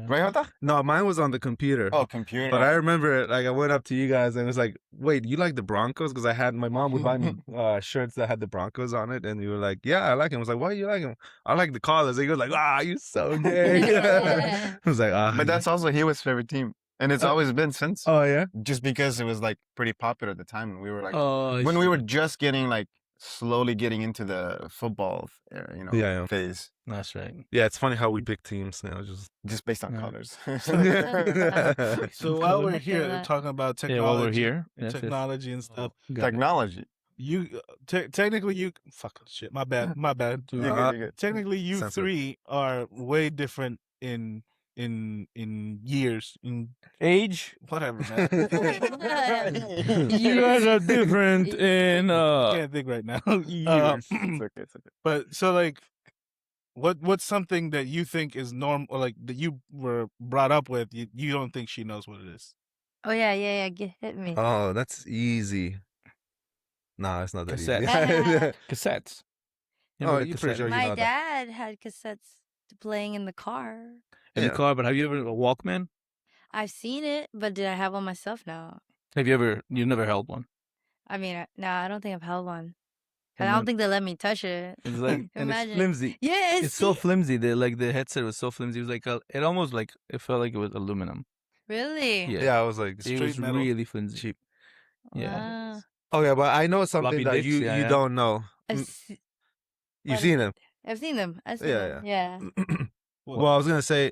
right, Jota?
No, mine was on the computer.
Oh, computer.
But I remember, like, I went up to you guys and was like, "Wait, you like the Broncos?" Because my mom would buy me shirts that had the Broncos on it, and you were like, "Yeah, I like him." I was like, "Why do you like him?" I like the collars. And he was like, "Ah, you're so gay."
Yeah.
I was like, "Ah."
But that's also Hewitt's favorite team, and it's always been since.
Oh yeah.
Just because it was like pretty popular at the time, and we were like,
Oh,
when we were just getting like slowly getting into the football,
Yeah.
phase,
that's right.
Yeah, it's funny how we pick teams.
just based on
Yeah.
colors.
So while we're
I feel
here
that.
talking about
Yeah,
technology,
while we're here,
and
yes, yes.
technology and stuff,
Got it.
Technology.
you technically you fucking shit. My bad. My bad.
You're good, you're good.
Technically, you
Censored.
three are way different in years. In
Age.
whatever, man.
You guys are different in
Can't think right now.
years.
It's okay, it's okay.
But so like, what's something that you think is normal, or like that you were brought up with? You don't think she knows what it is?
Oh yeah. Hit me.
Oh, that's easy. Nah, it's not that easy.
Cassette. Cassettes.
Oh,
Remember the
you're pretty
cassette?
sure you
My
know that.
dad had cassettes playing in the car.
In the
Yeah.
car, but have you ever a Walkman?
I've seen it, but did I have one myself? No.
You've never held one?
I mean, no, I don't think I've held one.
And
I don't
then-
think they let me touch it.
It's like, and it's
Imagine.
flimsy.
Yes.
It's so flimsy. The headset was so flimsy. It was like it almost like it felt like it was aluminum.
Really?
Yeah,
Yeah, I was like,
it
Straight
was
metal.
really flimsy.
cheap.
Yeah.
Wow.
Okay, but I know something
Floppy
that
disks,
you
yeah.
don't know.
I've,
Mm,
se-
You've
what
seen
is
him.
I've seen them. I've seen
Yeah,
them. Yeah.
What?
Well, I was gonna say,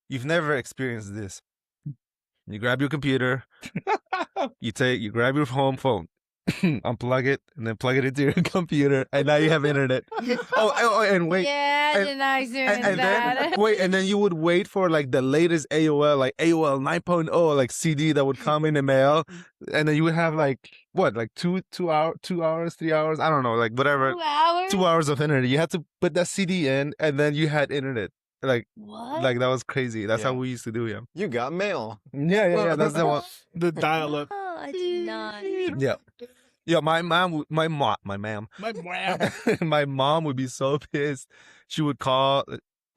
you've never experienced this. You grab your computer, you grab your home phone, unplug it, and then plug it into your computer, and now you have internet. And wait.
Yeah, I
and-
did not experience
And
that.
then wait, and then you would wait for like the latest AOL, like AOL 9.0, like CD that would come in the mail, and then you would have like what, like 2 hours, 3 hours, I don't know, like whatever,
2 hours?
2 hours of internet. You had to put that CD in, and then you had internet.
What?
Like that was crazy. That's how
Yeah.
we used to do it.
You got mail.
Yeah. That's the one.
The dial-up.
Oh, I did not.
Yeah. My mom,
My mom.
my mom would be so pissed. She would call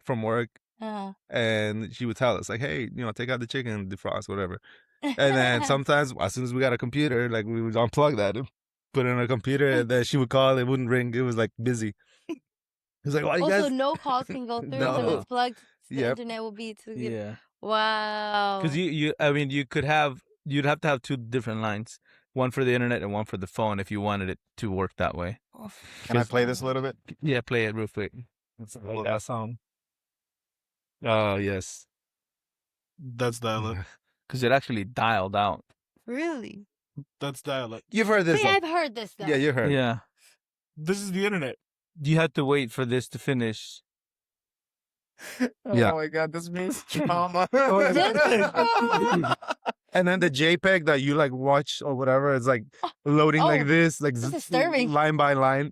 from work,
Uh,
and she would tell us like, hey, take out the chicken, defrost, whatever. And then sometimes, as soon as we got a computer, like we would unplug that, and put it in a computer, and then she would call. It wouldn't ring. It was like busy. It was like, why you
also,
guys?
no calls can go through when
No.
it's plugged. The
Yep.
internet will be too good.
Yeah.
Wow.
Because you'd have to have two different lines, one for the internet and one for the phone if you wanted it to work that way.
Can I play this a little bit?
Yeah, play it real quick.
Like that song. Oh yes.
That's dial-up.
Because it actually dialed out.
Really?
That's dial-up.
You've heard this.
Wait,
Song.
I've heard this though.
Yeah, you heard.
Yeah.
This is the internet.
You had to wait for this to finish.
Yeah.
Oh my God, this means trauma.
And then the JPEG that you like watch or whatever is like loading like
Oh,
this, like
that's disturbing.
line by line.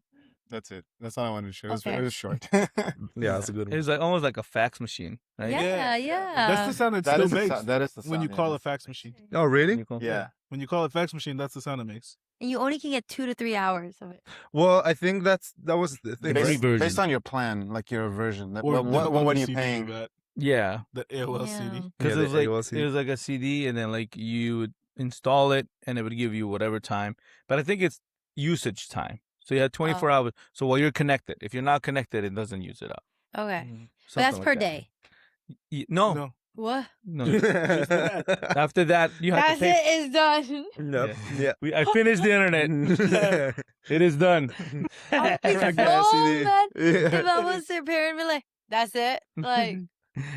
That's it. That's all I wanted to show.
Okay.
It was short.
Yeah, that's a good
It
one.
was like almost like a fax machine, right?
Yeah.
That's the sound it
That
still
is the
makes
sound. That is the sound.
when you
yeah.
call a fax machine.
Oh, really?
Yeah.
When you call a fax machine, that's the sound it makes.
And you only can get 2 to 3 hours of it.
Well, I think that was the thing.
Free
Based,
version.
based on your plan, like your version. That,
Or
what are you
CD
paying?
got,
Yeah.
the AOL
Yeah.
CD.
Because
Yeah,
it was
the
like
AOL CD.
it was like a CD, and then like you would install it, and it would give you whatever time. But I think it's usage time. So you had 24 hours. So while you're connected, if you're not connected, it doesn't use it up.
Okay.
Mm-hmm.
But that's
Something
per
like that.
day.
No,
No.
What?
no. After that, you have
That's
to pay.
it. It's done.
Nope. Yeah.
I finished the internet. It is done.
I'll be so
Like that CD.
mad if
Yeah.
I was their parent and be like, that's it? Like,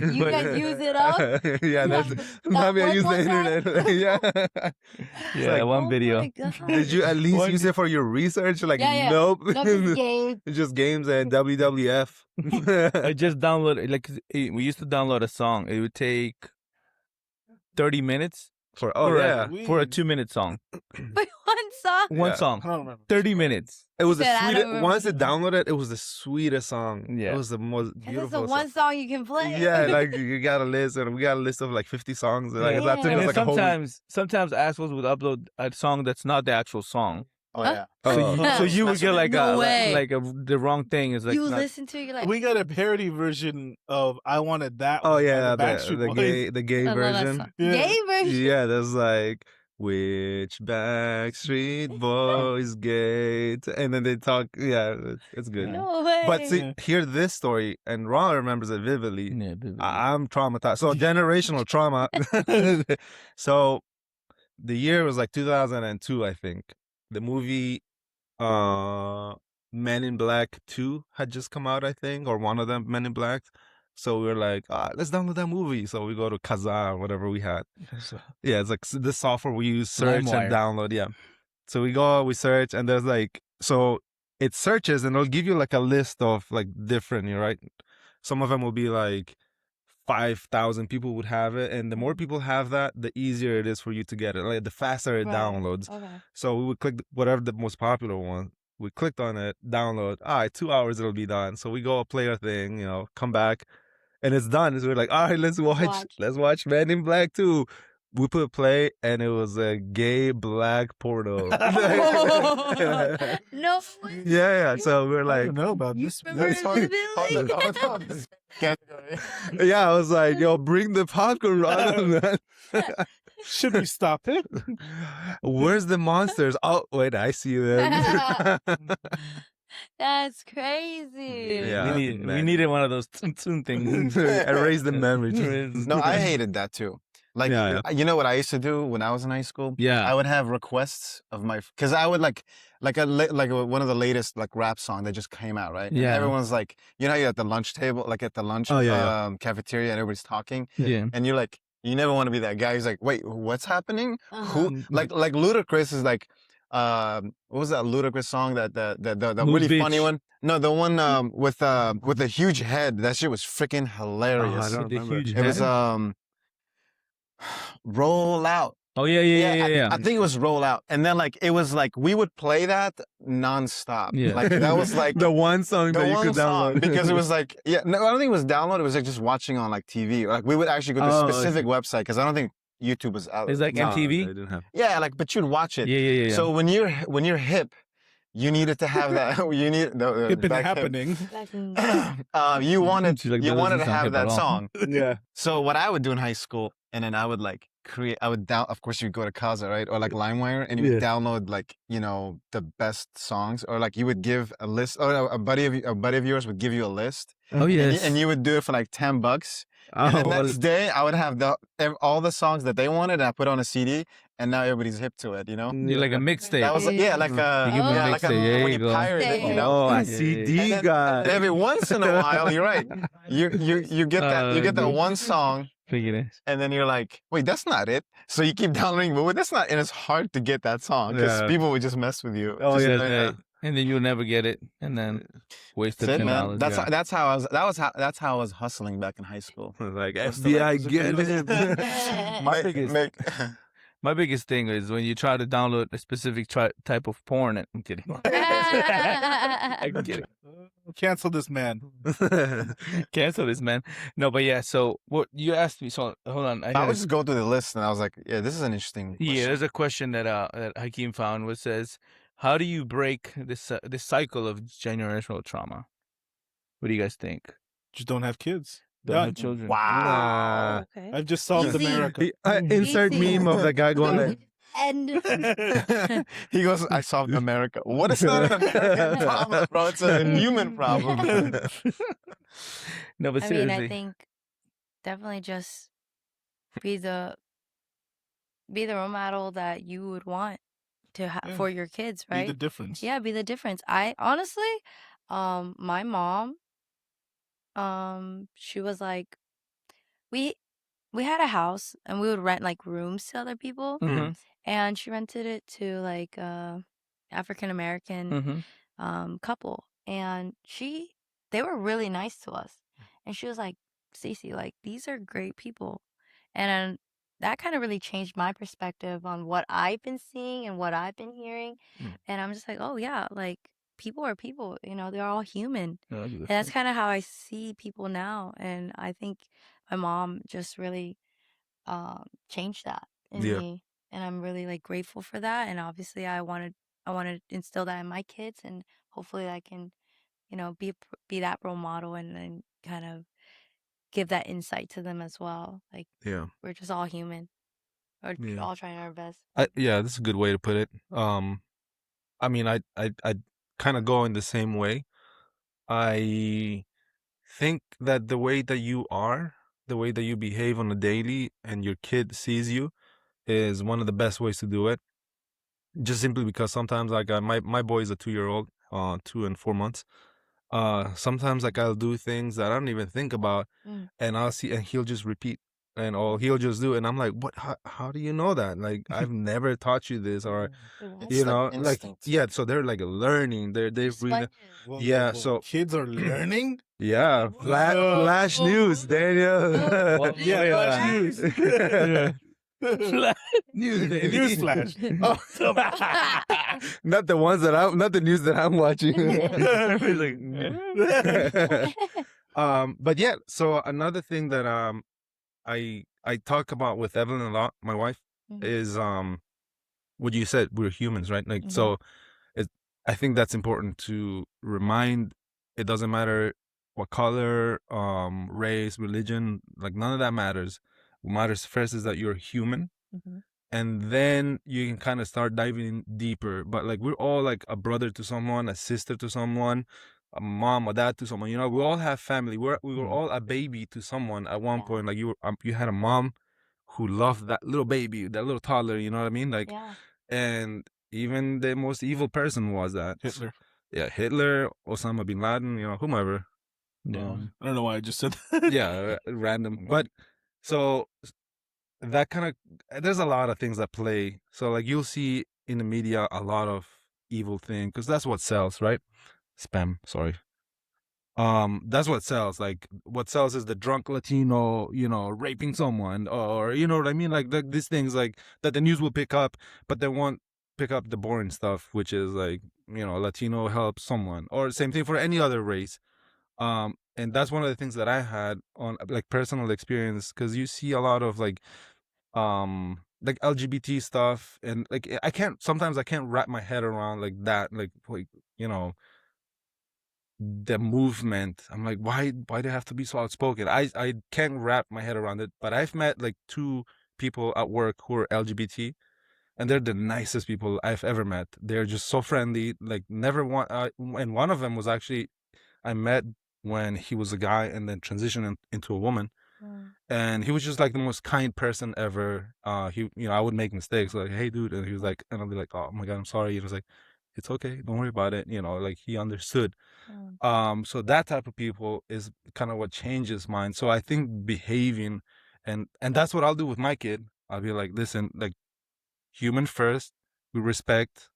you
But-
guys use it up?
Yeah, that's
That
Mommy, I
work
use the
one time?
internet. Yeah.
Yeah,
like,
one video.
My God.
Did you at least
One-
use it for your research? Like,
Yeah, yeah.
nope.
Nothing game.
It's just games and WWF.
I just downloaded, like, we used to download a song. It would take 30 minutes
for
for,
yeah.
for a 2-minute song.
Wait, one song?
One
Yeah.
song.
I don't remember.
30 minutes.
It was the
Said, I don't
sweetest.
remember
Once it
that.
downloaded, it was the sweetest song.
Yeah.
It was the most
Because it's
beautiful
the one song you can play.
Yeah, like you got a list, and we got a list of like 50 songs. Like
Yeah.
that took
And
us
then
like a whole week.
sometimes assholes would upload a song that's not the actual song.
Oh
Huh?
yeah.
So you would get like
No way.
the wrong thing. Is like
you
not-
listen to it, you're like,
We got a parody version of "I Wanted That."
Oh
One by
yeah,
the Backstreet Boys.
the gay
I love that
version.
song.
Yeah.
Gay version?
Yeah, there's like which Backstreet Boys gate, and then they talk. Yeah, it's good.
No way.
But see,
Yeah.
hear this story, and Ron remembers it vividly.
Yeah, vividly.
I'm traumatized. So generational trauma. So the year was like 2002, I think. The movie Men in Black 2 had just come out, I think, or one of them, Men in Black. So we were like, let's download that movie. So we go to Kazaa or whatever we had. Yeah, it's like this software we use, search
LimeWire.
and download. Yeah. So we go, we search, and there's like, so it searches and it'll give you like a list of like different, right? Some of them will be like 5,000 people would have it. And the more people have that, the easier it is for you to get it. Like the faster it
Right.
downloads.
Okay.
So we would click whatever the most popular one. We clicked on it, download. All right, 2 hours it'll be done. So we go play our thing, come back, and it's done. So we're like, all right, let's watch Men in Black 2. We put play, and it was a gay black porno.
No way.
Yeah. So we're
I
like,
don't know about
You
this.
remember it vividly?
yeah, I was like, yo, bring the popcorn, man.
Should we stop it?
Where's the monsters? Oh, wait, I see them.
That's crazy.
Yeah.
we
man.
needed one of those tune things.
Erase the memory.
No, I hated that too. Like,
Yeah,
you know what I used to do when I was in high school?
Yeah.
I would have requests of my, because I would like one of the latest like rap song that just came out, right? And
Yeah.
everyone's like, you're at the lunch table, like at the lunch
Oh, yeah,
cafeteria, and everybody's talking,
Yeah.
and you're like, you never want to be that guy who's like, wait, what's happening?
Uh-huh.
Who like Ludacris is like, what was that Ludacris song that the
Who's
really funny
Bitch?
one? No, the one with the huge head. That shit was freaking hilarious.
I don't
The
remember.
huge
It was
head?
Roll Out.
Oh yeah.
I think it was Roll Out, and then like it was like we would play that nonstop.
Yeah.
Like that was like
the one song
the
that you
one
could
song
download.
because it was like no, I don't think it was download. It was like just watching on like TV. Like we would actually go to
Oh,
a
I
specific website because I don't think YouTube was out.
It's like
No,
MTV.
they didn't have.
Yeah, like but you'd watch it.
Yeah.
So when you're hip You needed to have that. You need the
Hip and
back hip.
happening.
You wanted
She's like,
you
that
wanted
doesn't
to
sound
have
hip at
that
all.
song.
Yeah.
So what I would do in high school, and then I would like create. I would down. Of course, you would go to Kaza, right, or like LimeWire, and you would
Yeah.
download like the best songs, or like you would give a list. Or a buddy of yours would give you a list,
Oh
and
yes.
you would do it for like $10. And the next day, I would have all the songs that they wanted, and I put on a CD, and now everybody's hip to it.
You're like a mixtape.
That was like, yeah, like
You give me a
like
mixtape. There
when
you
you
go.
pirate it, you know.
Oh, a
Yeah.
CD
And
guy.
every once in a while, you're right. You get that
dude.
one song,
Figure it.
and then you're like, wait, that's not it. So you keep downloading, but wait, that's not. And it's hard to get that song because
Yeah.
people would just mess with you.
Oh,
Just,
yeah,
Right. And then you'll never get it, and then wasted
That's it,
$10.
man.
Yeah.
That's how I was hustling back in high school.
Like
Was to,
FBI,
like,
get it.
My biggest my biggest thing is when you try to download a specific type of porn. I'm kidding. I'm kidding.
Cancel this man.
Cancel this, man. No, but yeah. So what you asked me? So hold on.
I would just go through the list, and I was like, yeah, this is an interesting question.
Yeah, there's a question that Hakeem found, which says, "How do you break this cycle of generational trauma?" What do you guys think?
Just don't have kids.
Don't
Done.
have children.
Wow.
Okay.
I've just solved
Easy.
America.
Insert
Easy.
meme of the guy going like,
And
He goes, I solved America. What is not an American problem, bro? It's a human problem.
No, but
I mean,
seriously,
I think definitely just be the role model that you would want to
Yeah.
for your kids,
Be
right?
the difference.
Yeah, be the difference. I honestly, my mom, she was like, we had a house and we would rent like rooms to other people,
Mhm.
and she rented it to like African American
Mhm.
couple, and they were really nice to us, and she was like, Stacey, like these are great people, and that kind of really changed my perspective on what I've been seeing and what I've been hearing, and I'm just like, oh yeah, like people are people, they're all human, and that's kind of how I see people now, and I think my mom just really changed that in
Yeah.
me, and I'm really like grateful for that, and obviously I want to instill that in my kids, and hopefully I can be that role model, and then kind of give that insight to them as well, like
yeah.
we're just all human, or
Yeah.
all trying our best.
Yeah, that's a good way to put it. I mean, I kind of go in the same way. I think that the way that you are, the way that you behave on a daily, and your kid sees you, is one of the best ways to do it. Just simply because sometimes, like, my boy is a 2-year-old, 2 and 4 months. Sometimes like I'll do things that I don't even think about, and I'll see, and he'll just repeat, and he'll just do it, and I'm like, what? How do you know that? Like, I've never taught you this, or
It's
you
like
know, like,
instinct.
yeah. So they're like learning. They're really,
Sponges.
yeah. So
kids are learning.
yeah. Flash news, Daniel.
Well, yeah,
Flash news.
News flash.
Not the ones that not the news that I'm watching. But yeah, so another thing that I talk about with Evelyn a lot, my wife, is what you said, we're humans, right? Like, so I think that's important to remind. It doesn't matter what color, race, religion, like none of that matters. What matters first is that you're human. And then you can kind of start diving in deeper. But like, we're all like a brother to someone, a sister to someone, a mom, a dad to someone. You know, we all have family. We were all a baby to someone at one point. Like, you had a mom who loved that little baby, that little toddler. You know what I mean? Like, and even the most evil person was that
Hitler.
Yeah, Hitler, Osama bin Laden. You know, whomever.
Yeah.
I don't know why I just said that.
Yeah, random. But so that kind of, there's a lot of things that play. So like, you'll see in the media a lot of evil thing, because that's what sells, right? Spam, sorry. That's what sells. Like, what sells is the drunk Latino, raping someone, or you know what I mean? Like, these things like that the news will pick up, but they won't pick up the boring stuff, which is like, Latino helps someone, or same thing for any other race. And that's one of the things that I had on like personal experience, because you see a lot of like like LGBT stuff, and like sometimes I can't wrap my head around like that, like you know, the movement. I'm like, why do they have to be so outspoken? I can't wrap my head around it. But I've met like 2 people at work who are LGBT, and they're the nicest people I've ever met. They're just so friendly, like never want. And one of them was actually I met when he was a guy and then transitioned into a woman, and he was just like the most kind person ever. I would make mistakes, like, hey dude, and he was like, and I'll be like, oh my god, I'm sorry. He was like, it's okay, don't worry about it. Like he understood. So that type of people is kind of what changes mine. So I think behaving, and that's what I'll do with my kid. I'll be like, listen, like, human first, we respect,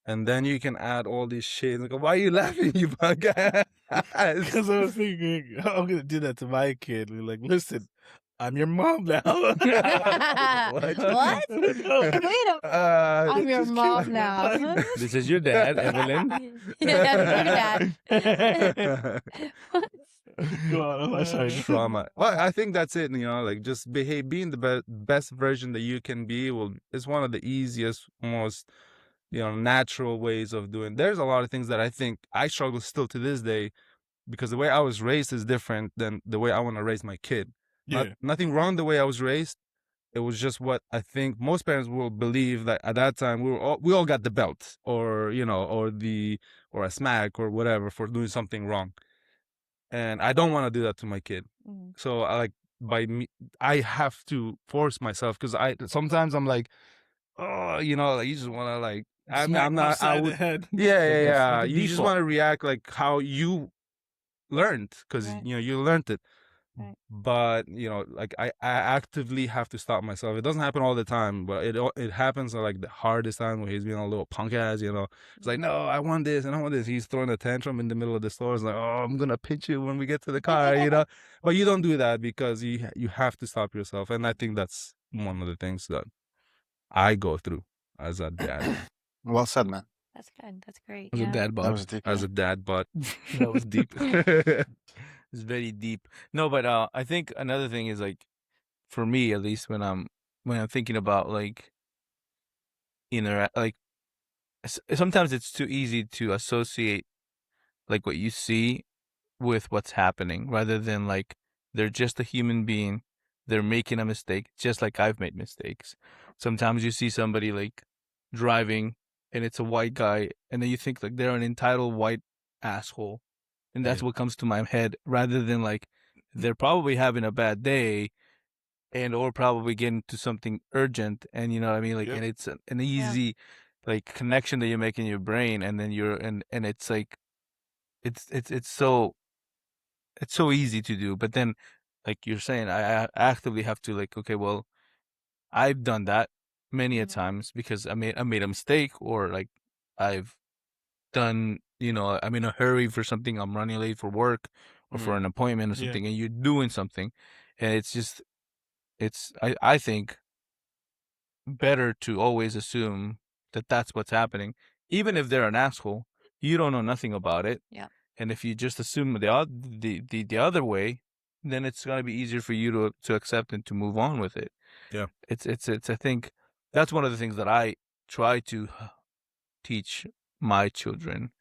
and then you can add all this shit. Like, why are you laughing, you bug ass?
Because I was thinking, I'm gonna do that to my kid. We're like, listen, I'm your mom now.
What?
What?
Wait a I'm your
just
mom
kidding.
now.
This is your dad, Evelyn.
Yeah, your dad.
Go on, I'm sorry.
Trauma. Well, I think that's it. Like, just being the best version that you can be is one of the easiest, most natural ways of doing. There's a lot of things that I think I struggle still to this day, because the way I was raised is different than the way I want to raise my kid.
Yeah.
Nothing wrong the way I was raised. It was just what I think most parents will believe, that at that time we all got the belt, or or a smack or whatever for doing something wrong. And I don't want to do that to my kid. So I have to force myself, because sometimes I'm like, oh, like you just want to, like, I'm
Smack
not, I
upside the
would,
head.
yeah.
Like a
You just
default.
want to react like how you learned, because
Right.
you learned it.
Right.
But like, I actively have to stop myself. It doesn't happen all the time, but it happens at like the hardest time, where he's being a little punk ass. It's like, no, I want this and I want this. He's throwing a tantrum in the middle of the store. It's like, oh, I'm gonna pinch you when we get to the car. But you don't do that, because you have to stop yourself. And I think that's one of the things that I go through as a dad.
Well said, man.
That's good. That's great.
As a
Yeah.
dad
That
bod.
was deep.
As a dad, but
That was deep. It's very deep. No, but I think another thing is, like, for me at least, when I'm thinking about, like, like, sometimes it's too easy to associate, like, what you see with what's happening, rather than, like, they're just a human being. They're making a mistake, just like I've made mistakes. Sometimes you see somebody, like, driving, and it's a white guy, and then you think, like, they're an entitled white asshole. And that's what comes to my head, rather than, like, they're probably having a bad day, or probably getting to something urgent. And you know what I mean? Like,
Yep.
and it's an easy, like, connection that you make in your brain. And then and it's like, it's so easy to do. But then, like you're saying, I actively have to, like, okay, well, I've done that many a times, because I made a mistake, or, like, I've done, I'm in a hurry for something, I'm running late for work or for an appointment or
Yeah.
something, and you're doing something, and it's just, I think, better to always assume that that's what's happening, even if they're an asshole. You don't know nothing about it.
Yeah.
And if you just assume the other way, then it's gonna be easier for you to accept and to move on with it.
Yeah.
It's I think that's one of the things that I try to teach my children,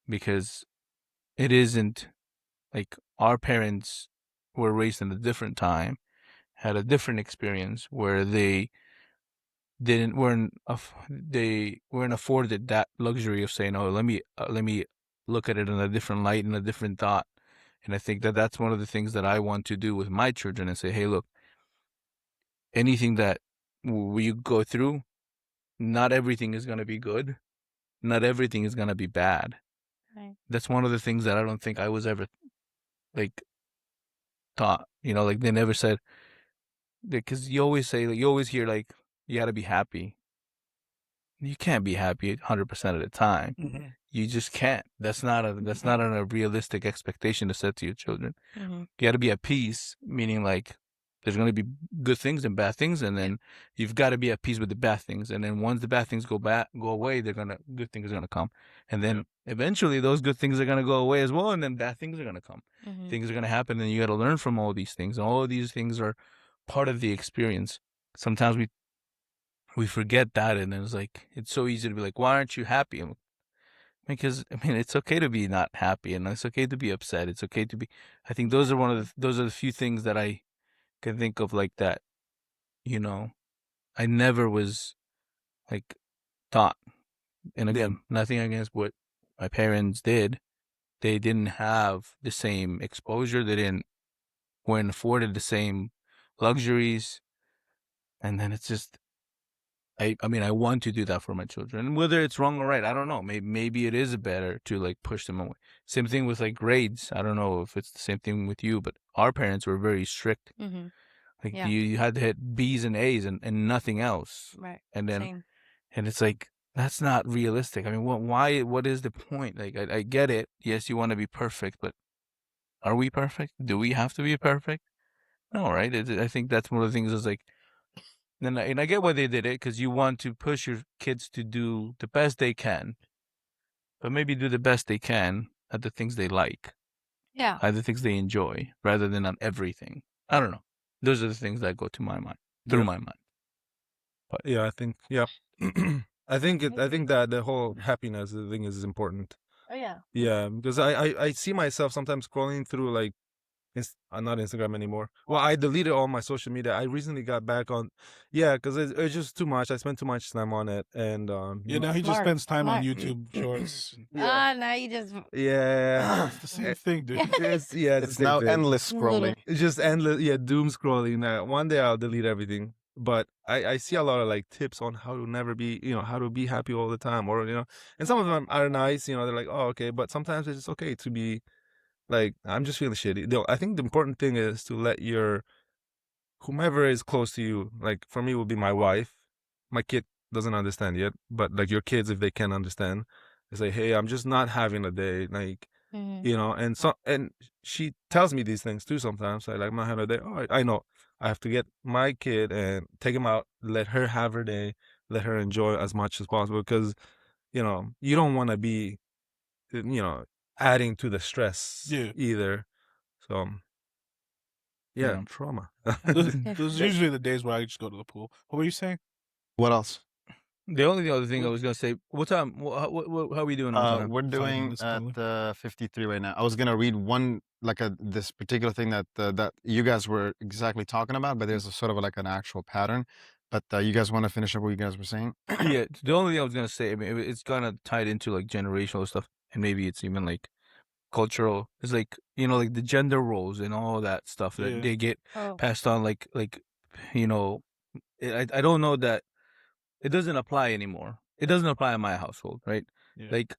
because it isn't like, our parents were raised in a different time, had a different experience, where they weren't afforded that luxury of saying, oh, let me look at it in a different light and a different thought. And I think that that's one of the things that I want to do with my children, and say, hey, look, anything that we go through, not everything is going to be good, not everything is going to be bad.
Right.
That's one of the things that I don't think I was ever, like, taught. Like, they never said, because you always say, like, you always hear, like, you got to be happy. You can't be happy 100% of the time.
Mm-hmm.
You just can't. That's not a realistic expectation to set to your children.
Mm-hmm.
You got to be at peace, meaning, like, there's going to be good things and bad things, and then you've got to be at peace with the bad things. And then once the bad things go away, good things are gonna come. And then eventually those good things are gonna go away as well, and then bad things are gonna come.
Mm-hmm.
Things are gonna happen, and you got to learn from all these things. And all of these things are part of the experience. Sometimes we we forget that, and then it's like it's so easy to be like, why aren't you happy? Because I mean, it's okay to be not happy, and it's okay to be upset. It's okay to be. I think those are those are the few things that I can think of like that. You know, I never was like taught. And again, nothing against what my parents did. They didn't have the same exposure. They weren't afforded the same luxuries. And then it's just, I mean, I want to do that for my children. Whether it's wrong or right, I don't know. Maybe it is better to like push them away. Same thing with like grades. I don't know if it's the same thing with you, but our parents were very strict.
Mm-hmm.
Like
Yeah.
you had to hit B's and A's and nothing else.
Right.
And then
Same.
and it's like that's not realistic. I mean, why? What is the point? Like, I get it. Yes, you want to be perfect, but are we perfect? Do we have to be perfect? No, right? I think that's one of the things. Is like, and I get why they did it because you want to push your kids to do the best they can, but maybe do the best they can at the things they like,
Yeah.
at the things they enjoy, rather than on everything. I don't know. Those are the things that go to my mind, through my mind. But
Yeah, I think. Yeah, I think that the whole happiness thing is important.
Oh yeah.
Yeah, because I see myself sometimes scrolling through like not Instagram anymore. Well, I deleted all my social media. I recently got back on, yeah, because it's just too much. I spent too much time on it, and
Yeah, now he just
Smart,
spends time on
smart.
YouTube Shorts.
Now you just
yeah,
It's the same thing, dude.
it's
It's now endless scrolling.
It's just endless, yeah, doom scrolling. One day I'll delete everything, but I see a lot of like tips on how to never be, how to be happy all the time, or and some of them are nice, they're like, oh, okay, but sometimes it's okay to be like, I'm just feeling shitty. I think the important thing is to let whomever is close to you, like for me would be my wife. My kid doesn't understand yet, but like your kids, if they can understand, they say, hey, I'm just not having a day, like, and she tells me these things too sometimes. I like, I'm not having a day. Oh, I know. I have to get my kid and take him out, let her have her day, let her enjoy as much as possible, because, you don't want to be, adding to the stress either. So, yeah, trauma.
Those are usually the days where I just go to the pool. What were you saying?
What else?
the only other thing I was gonna say, what time? How are we doing on time?
We're
5
doing
minutes
at
probably.
53 right now. I was gonna read one this particular thing that you guys were exactly talking about, but there's a sort of like an actual pattern. But you guys want to finish up what you guys were saying?
Yeah, the only thing I was gonna say, I mean, it's kind of tied into like generational stuff, and maybe it's even like cultural. It's like like the gender roles and all that stuff that
Yeah.
they get
Oh.
passed on. Like I don't know that it doesn't apply anymore. It doesn't apply in my household, right?
Yeah.
Like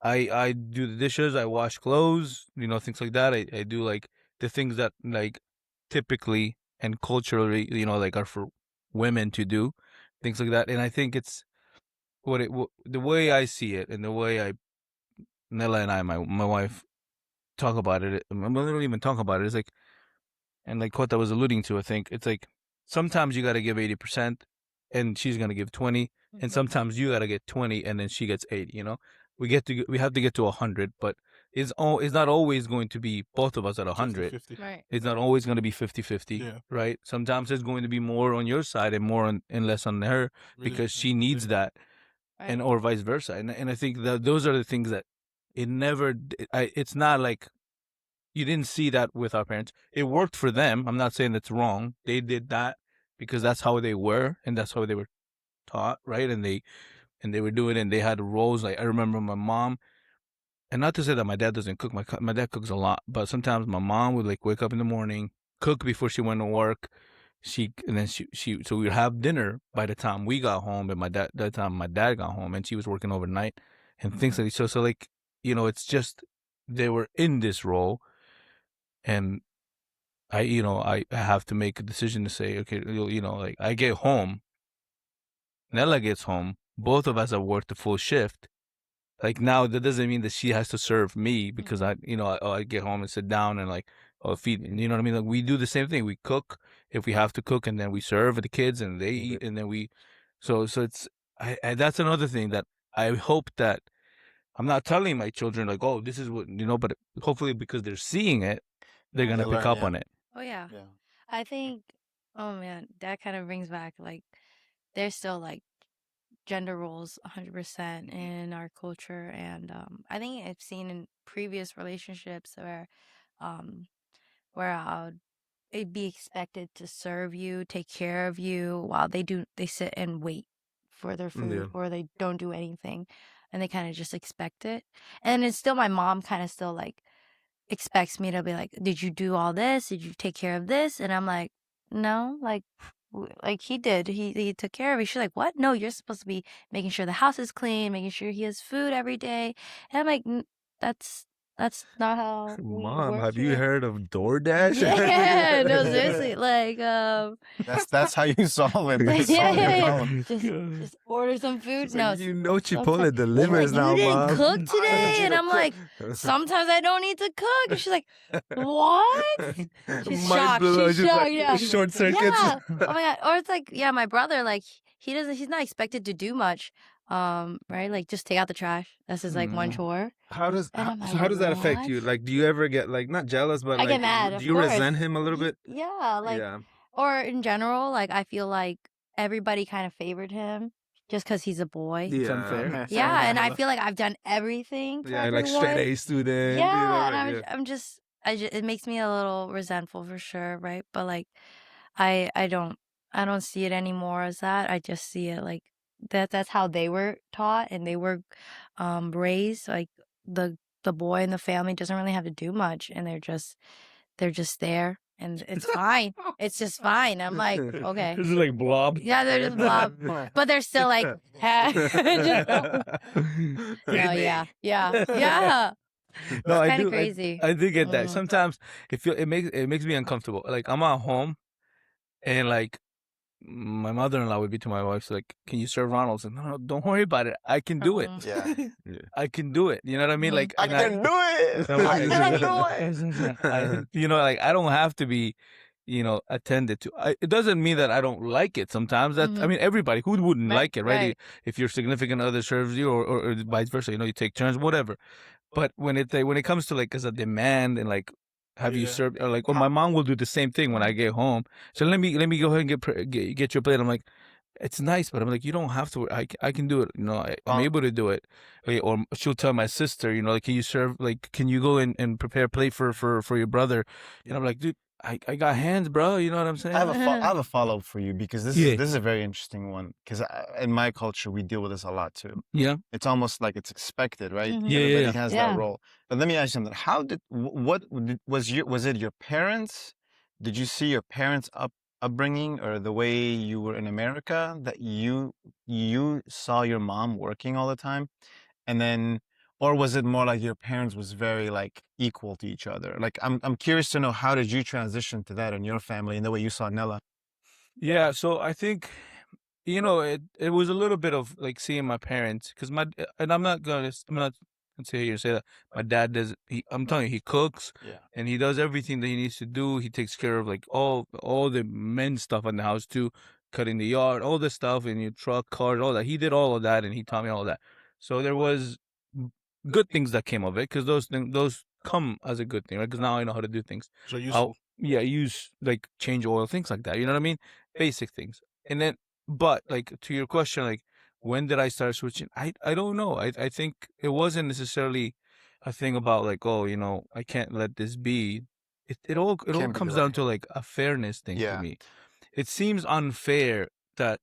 I do the dishes, I wash clothes, things like that. I do like the things that like typically and culturally, like are for women to do, things like that. And I think it's the way I see it and the way Nella and I, my wife, talk about it. We don't even talk about it. It's like, and like Kota was alluding to, I think it's like sometimes you got to give 80%, and she's gonna give 20, and sometimes you got to get 20, and then she gets 80. We have to get to 100, but it's not always going to be both of us at 100.
50-50.
Right.
It's not always going to be 50-50,
Yeah.
right? Sometimes it's going to be more on your side and more and less on her because she needs that, and or vice versa. And I think that those are the things that it's not like you didn't see that with our parents. It worked for them. I'm not saying it's wrong. They did that because that's how they were and that's how they were taught, right? And they were doing it, and they had roles. Like I remember my mom, and not to say that my dad doesn't cook. My dad cooks a lot, but sometimes my mom would like wake up in the morning, cook before she went to work. So we would have dinner by the time we got home, and that time my dad got home, and she was working overnight, and things like so. So like it's just they were in this role, and I have to make a decision to say, okay, like I get home, Nella gets home, both of us have worked the full shift. Like now, that doesn't mean that she has to serve me because I get home and sit down and like feed. You know what I mean? Like we do the same thing. We cook if we have to cook, and then we serve the kids, and they eat, and then we. So it's that's another thing that I hope that I'm not telling my children like, oh, this is what but hopefully because they're seeing it, they're gonna pick up on it.
Oh yeah.
Yeah.
I think. Oh man, that kind of brings back like there's still like gender roles 100% in our culture, and I think I've seen in previous relationships um where it'd be expected to serve you, take care of you, while they sit and wait for their food,
Yeah.
or they don't do anything, and they kind of just expect it. And it's still my mom kind of still like expects me to be like, did you do all this? Did you take care of this? And I'm like, no, like he did. He took care of it. She's like, what? No, you're supposed to be making sure the house is clean, making sure he has food every day. And I'm like, that's not how we
Mom,
work
have you
here.
heard of DoorDash?
Yeah, no, seriously, like
That's how you solve it. That's
yeah,
solve your
yeah,
problem.
just order some food.
She's
No,
like, you know
sometimes
Chipotle
she's like,
delivers
you
now,
didn't
Mom.
cook
I
today,
need you
and
to
I'm like,
cook.
sometimes I don't need to cook. And she's like, what? She's
Mind
shocked.
blown.
She's
She's
shocked.
like,
Yeah,
Short circuits.
yeah. Oh my god. Or it's like, yeah, my brother, like he's not expected to do much. Right? Like just take out the trash. That's his like one chore.
How does
And I'm
so
like,
how does that affect
what?
you? Like, do you ever get like not jealous, but
I get
like,
mad,
do
of
you
course.
resent him a little bit?
Yeah, like,
Yeah.
or in general, like I feel like everybody kind of favored him just because he's a boy.
It's unfair.
Yeah, and I feel like I've done everything for
Yeah, like straight
everyone.
A student.
Yeah,
you know,
and
like,
I'm just it makes me a little resentful for sure, right? But like I don't see it anymore as that. I just see it like that's how they were taught and they were raised. Like the boy in the family doesn't really have to do much, and they're just there, and it's fine. It's just fine. I'm like, okay.
This is like blob.
Yeah, they're just blob, but they're still like, just, no, yeah, yeah.
No,
It's
I
kind of
do.
crazy.
I do get that.
Mm.
Sometimes it makes me uncomfortable. Like I'm at home, and like my mother-in-law would be to my wife, like, "Can you serve Ronald's?" And no, don't worry about it. I can do it.
Yeah.
I can do it. You know what I mean?
Mhm.
Like,
I
and
can do it.
No,
I can do it.
you know, like I don't have to be, attended to. It doesn't mean that I don't like it. Sometimes I
Mhm.
mean, everybody who wouldn't
Right,
like it, right?
right.
If your significant other serves you, or vice versa, you take turns, whatever. But when it comes to like as a demand and like have you served, or like, or my mom will do the same thing when I get home. So let me go ahead and get your plate. I'm like, it's nice, but I'm like, you don't have to. I can do it. I'm able to do it. Or she'll tell my sister, like, can you serve? Like, can you go and prepare a plate for your brother? And I'm like, dude, I got hands, bro. You know what I'm saying?
I have a follow up for you because
Yeah.
this is a very interesting one because in my culture we deal with this a lot too.
Yeah.
It's almost like it's expected, right?
Mhm.
Yeah,
Everybody
yeah.
has
Yeah.
that role. But let me ask you something. How did was it your parents? Did you see your parents upbringing or the way you were in America that you saw your mom working all the time, and then or was it more like your parents was very like equal to each other? Like I'm curious to know how did you transition to that in your family and the way you saw Nella?
Yeah, so I think it was a little bit of like seeing my parents, because and I'm not gonna say here say that my dad does. I'm telling you, he cooks
Yeah.
and he does everything that he needs to do. He takes care of like all the men stuff in the house too, cutting the yard, all the stuff in your truck, cars, all that. He did all of that and he taught me all that. So there was good things that came of it, because those come as a good thing, right? Because now I know how to do things.
So useful.
Yeah, use like change oil, things like that. You know what I mean? Basic things. And then, but like to your question, like when did I start switching? I don't know. I think it wasn't necessarily a thing about like, oh, I can't let this be. It all
Can't be
comes
right.
down to like a fairness thing to
Yeah.
me. It seems unfair that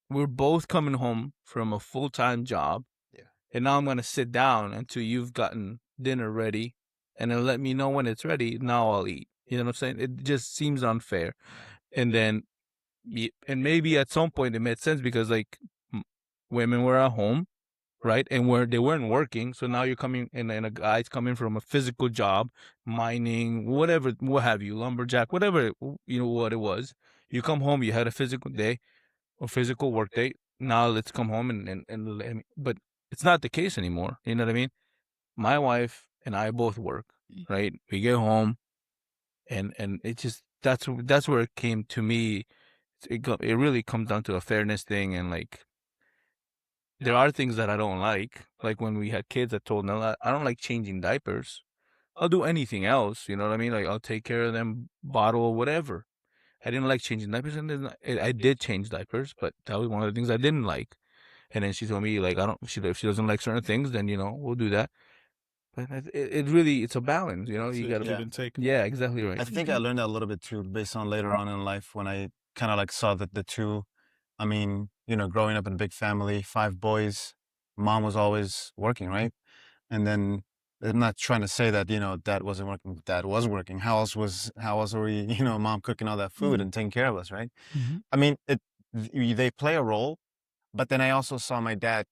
we're both coming home from a full-time job.
Yeah.
And now I'm gonna sit down until you've gotten dinner ready, and then let me know when it's ready. Now I'll eat. You know what I'm saying? It just seems unfair. And then, and maybe at some point it made sense because like women were at home, right? And they weren't working. So now you're coming, and a guy's coming from a physical job, mining, whatever, what have you, lumberjack, whatever, what it was. You come home, you had a physical day or physical work day. Now let's come home and let me, but it's not the case anymore. You know what I mean? My wife and I both work, right? We get home, and it just that's where it came to me. It really comes down to a fairness thing, and like there are things that I don't like. Like when we had kids, I told Nella, I don't like changing diapers. I'll do anything else. You know what I mean? Like I'll take care of them, bottle, whatever. I didn't like changing diapers, and then I did change diapers, but that was one of the things I didn't like. And then she told me, like, if she doesn't like certain things, then, we'll do that. But it really, it's a balance, you
It's
got
a
to,
give and take.
yeah, exactly right.
I think I learned that a little bit too, based on later on in life when I kind of like saw that the two, I mean, growing up in a big family, 5 boys, mom was always working, right? And then I'm not trying to say that, dad wasn't working, dad was working. How else were we, mom cooking all that food and taking care of us, right?
Mm-hmm.
I mean, they play a role, but then I also saw my dad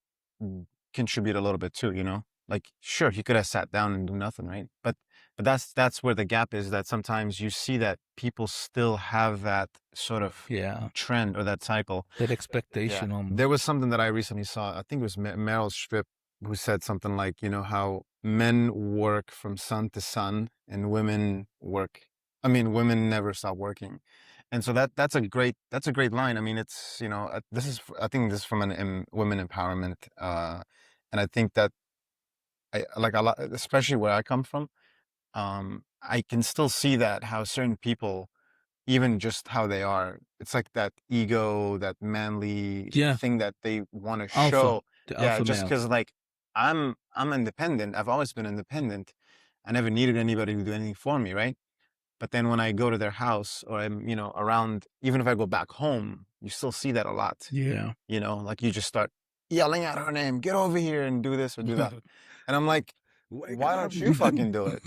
contribute a little bit too, like, sure, he could have sat down and do nothing, right? But that's where the gap is, that sometimes you see that people still have that sort of
Yeah,
trend or that cycle.
that expectation almost.
There was something that I recently saw. I think it was Meryl Streep who said something like, how men work from sun to sun and women never stop working. And so that's a great line. I mean, it's, I think this is from an women empowerment. And I think that I like a lot, especially where I come from. I can still see that how certain people, even just how they are, it's like that ego, that manly
Yeah.
thing that they want to
Alpha,
show.
the
Yeah,
alpha
just
male.
because like I'm independent. I've always been independent. I never needed anybody to do anything for me, right? But then when I go to their house or I'm, around, even if I go back home, you still see that a lot.
Yeah.
Like you just start yelling out her name, get over here and do this or do that. And I'm like, why don't you fucking do it?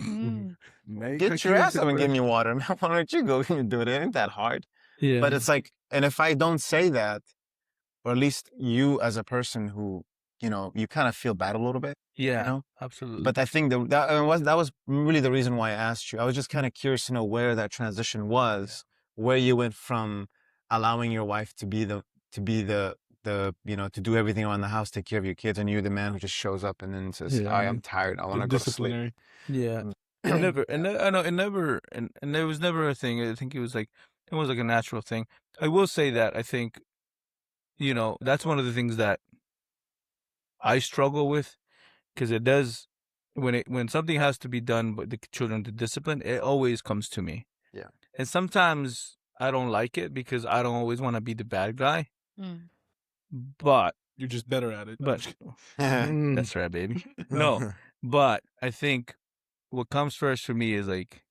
Get your ass up and give me water. Why don't you go and do it? It ain't that hard.
Yeah.
But it's like, and if I don't say that, or at least you as a person who, you kind of feel bad a little bit.
Yeah, absolutely.
But I think that was really the reason why I asked you. I was just kind of curious to know where that transition was, where you went from allowing your wife to be the to do everything around the house, take care of your kids, and you're the man who just shows up and then says,
Yeah.
I'm tired, I want to go to sleep.
Disciplinary.
Yeah. It never, and I know it never, and there was never a thing. I think it was like a natural thing. I will say that I think, that's one of the things that I struggle with, because it does, when something has to be done, but the children to discipline, it always comes to me.
Yeah.
And sometimes I don't like it because I don't always want to be the bad guy.
Mm.
But
You're just better at it.
that's right, baby. No, but I think what comes first for me is like,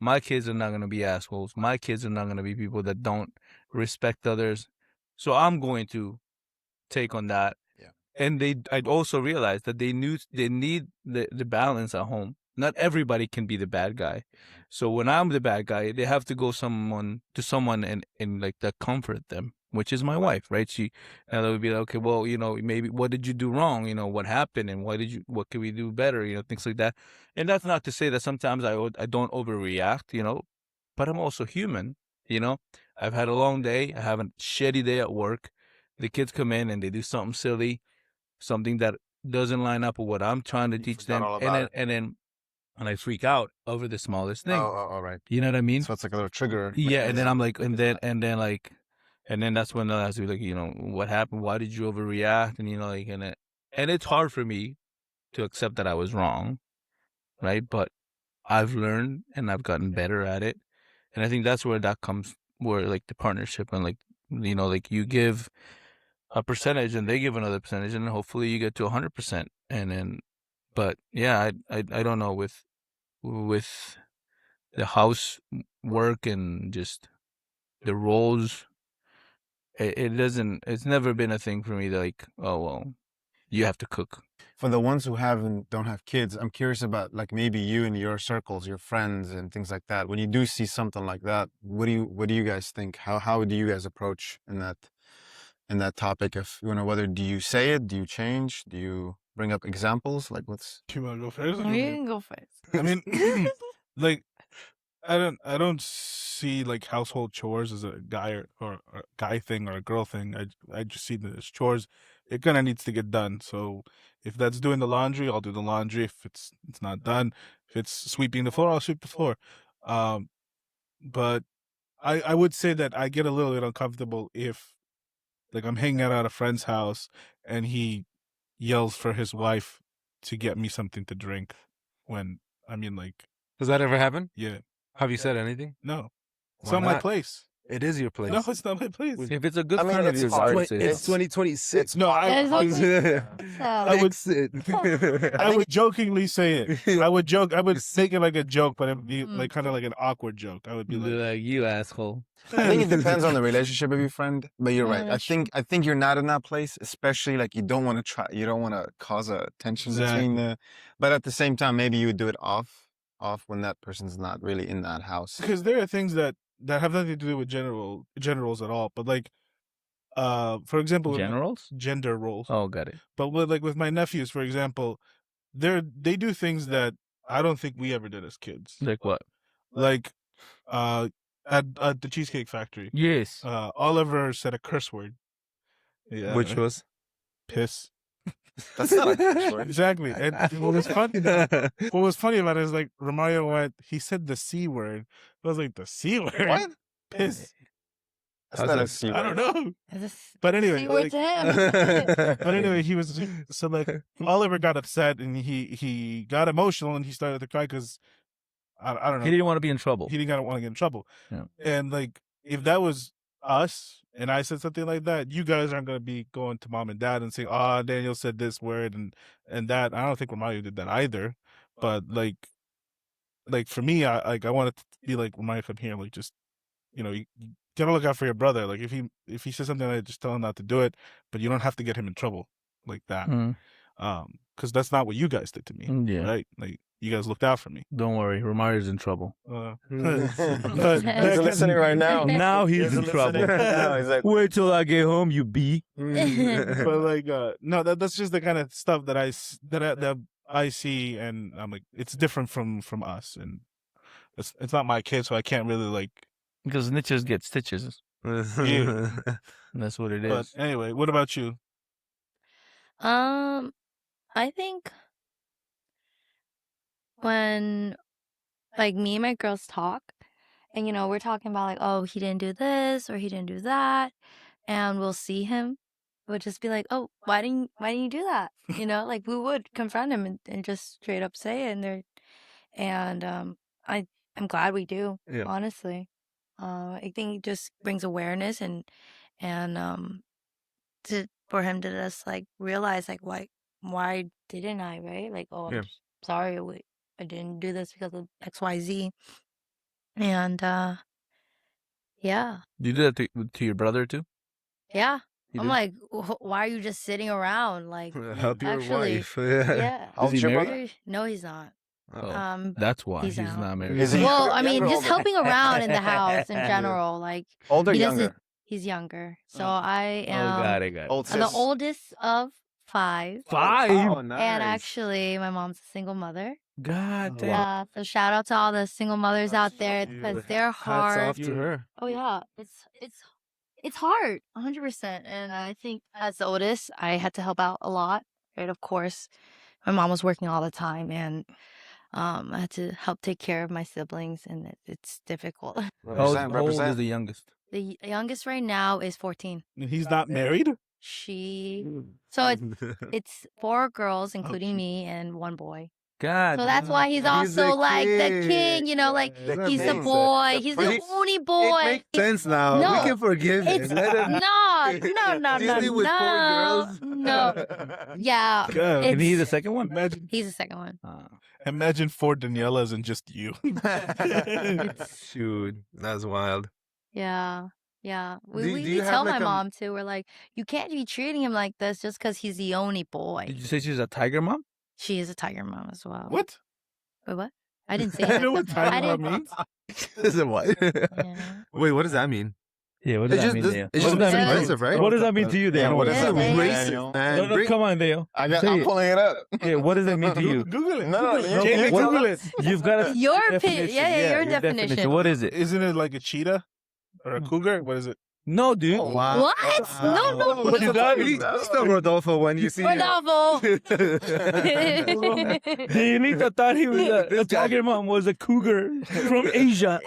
my kids are not going to be assholes. My kids are not going to be people that don't respect others. So I'm going to take on that.
Yeah.
And I'd also realized that they need the balance at home. Not everybody can be the bad guy. So when I'm the bad guy, they have to go to someone and like that comfort them, which is my wife, right? They would be like, okay, well, maybe what did you do wrong? What happened, and what can we do better? Things like that. And that's not to say that sometimes I don't overreact, but I'm also human. I've had a long day. I have a shitty day at work. The kids come in and they do something silly, something that doesn't line up with what I'm trying to teach them, and then I freak out over the smallest thing.
Oh, right.
You know what I mean?
So it's like a little trigger.
Yeah, and then I'm like, and then that's when I ask you, like, what happened? Why did you overreact? And and it's hard for me to accept that I was wrong, right? But I've learned and I've gotten better at it, and I think that's where that comes, where like the partnership and like like you give a percentage and they give another percentage, and hopefully you get to 100%. And then, but yeah, I don't know, with the house work and just the roles, it's never been a thing for me, like, oh well, you have to cook.
For the ones who don't have kids, I'm curious about, like, maybe you and your circles, your friends and things like that. When you do see something like that, what do you guys think? How do you guys approach in that topic? If whether do you say it, do you change, do you bring up examples? Like, what's
You want to go first?
You can go first.
I mean, like, I don't see like household chores as a guy or a guy thing or a girl thing. I just see that as chores. It kind of needs to get done. So if that's doing the laundry, I'll do the laundry. If it's not done, if it's sweeping the floor, I'll sweep the floor. But I would say that I get a little bit uncomfortable if, like, I'm hanging out at a friend's house and he yells for his wife to get me something to drink. When I mean, like,
Does that ever happen?
yeah,
Have you said anything?
no, it's
Why
not my
not?
place.
It is your place.
No, it's not my place.
If it's a good
I mean,
friend of
it's
yours,
hard.
I would
It's
say
It's-
so.
2026.
No,
It's okay.
I would-
Fix it.
I would jokingly say it. I would joke. I would make it like a joke, but it'd be
Mm.
like kind of like an awkward joke. I would be
Be
like,
like, you asshole.
I think it depends on the relationship of your friend, but you're
Yeah,
right.
that's
I think you're not in that place, especially like you don't want to cause a tension between the. But at the same time, maybe you would do it off when that person's not really in that house.
because there are things that have nothing to do with generals at all. But like, for example, with
Generals?
gender roles.
Oh, got it.
But with my nephews, for example, they do things that I don't think we ever did as kids.
Like what?
Like, at the Cheesecake Factory,
Yes.
Oliver said a curse word. Yeah,
Which was?
piss.
That's not a curse word.
Exactly. And what was funny about it is like Romario he said the C word. I was like, the C word?
What?
Piss.
That's
How's
not a
that?
C
I don't
word.
know.
It's a
But anyway,
C word
like-
to him.
But anyway, he was so like Oliver got upset and he got emotional and he started to cry because I don't know.
He didn't want to be in trouble.
He didn't want to get in trouble.
Yeah.
And like if that was us and I said something like that, you guys aren't gonna be going to mom and dad and saying, "Oh, Daniel said this word and that." I don't think Romario did that either. But like for me, I wanted to be like Romario, come here, like just you gotta look out for your brother. Like if he says something, I just tell him not to do it, but you don't have to get him in trouble like that.
Mm,
Because that's not what you guys did to me,
yeah.
right? Like you guys looked out for me.
Don't worry. Romario's in trouble.
He's listening right now.
Now he's in trouble.
Now he's like,
Wait till I get home, you B.
But like, no, that's just the kind of stuff that I see, and I'm like, it's different from us, and it's not my kid, so I can't really like.
Because snitches get stitches.
Yeah.
That's what it
But
is.
anyway, what about you?
I think when like me and my girls talk, and we're talking about like, oh, he didn't do this or he didn't do that, and we'll see him, we'll just be like, oh, why didn't you do that? Like we would confront him and just straight up say it, and I'm glad we do,
Yeah.
honestly. I think it just brings awareness and for him to just like realize like why didn't I, right? Like, oh, I'm
Yeah.
sorry, I didn't do this because of XYZ. And yeah,
You did that to your brother too?
yeah.
You
I'm
did?
like, why are you just sitting around? Like,
Help your
Actually,
wife. Yeah.
yeah.
How old's
he
your
married?
brother?
No, he's not.
Oh.
That's why
he's
he's
out.
not married.
Is he-
Well, I mean,
Younger or
just
older?
helping around in the house in general. Like,
Older,
he doesn't.
younger.
He's younger. So
Oh.
I
Oh,
am
got it.
Old
the
sis.
oldest of 5.
5?
Oh, nice.
And actually, my mom's a single mother.
God damn.
Yeah, so shout out to all the single mothers out there because they're
Hats
hard.
off to her.
Oh yeah, it's hard, 100%. And I think as the oldest, I had to help out a lot. Right, of course, my mom was working all the time, and I had to help take care of my siblings, and it's difficult.
How old
Represent.
is the youngest?
The youngest right now is 14.
And he's not married.
So it's 4 girls, including me, and 1 boy.
God.
So that's why he's also
a
like the king, like
The
he's the
king.
boy. He's the
It-
only
It
boy.
makes sense now.
No,
We can forgive
It's
him. Let him.
no.
Dealing with 4 girls.
No. Yeah,
God,
And he's the
it's,
second one?
he's the second one.
imagine 4 Daniellas and just you.
Shoot, that's wild.
Yeah.
Do
We
you have,
tell my
like,
mom too. We're like, you can't be treating him like this just because he's the only boy.
Did you say she's a tiger mom?
She is a tiger mom as well.
What?
Wait, what? I didn't say
You know what
that.
tiger
I
mom
didn't.
means?
Is it what?
Yeah.
Wait, what does that mean?
Yeah, what does that mean, Dale?
It's
What
just
does that mean?
offensive, right?
What does that mean to you,
Yeah,
Dale?
what is
Yeah,
that mean,
man.
Daniel?
No, no, come on, Dale. Say
I'm
it.
pulling it up.
Yeah, what does that mean to you?
Google it.
No,
Jamie,
what-
Google it.
You've got a
Your opinion.
definition.
Yeah, your definition.
What is it?
Isn't it like a cheetah or a cougar? What is it?
No, dude.
Oh, wow.
What? No.
What you got? It's the Rodolfo when you see him.
Rodolfo.
You need to thought he was a tiger mom was a cougar from Asia.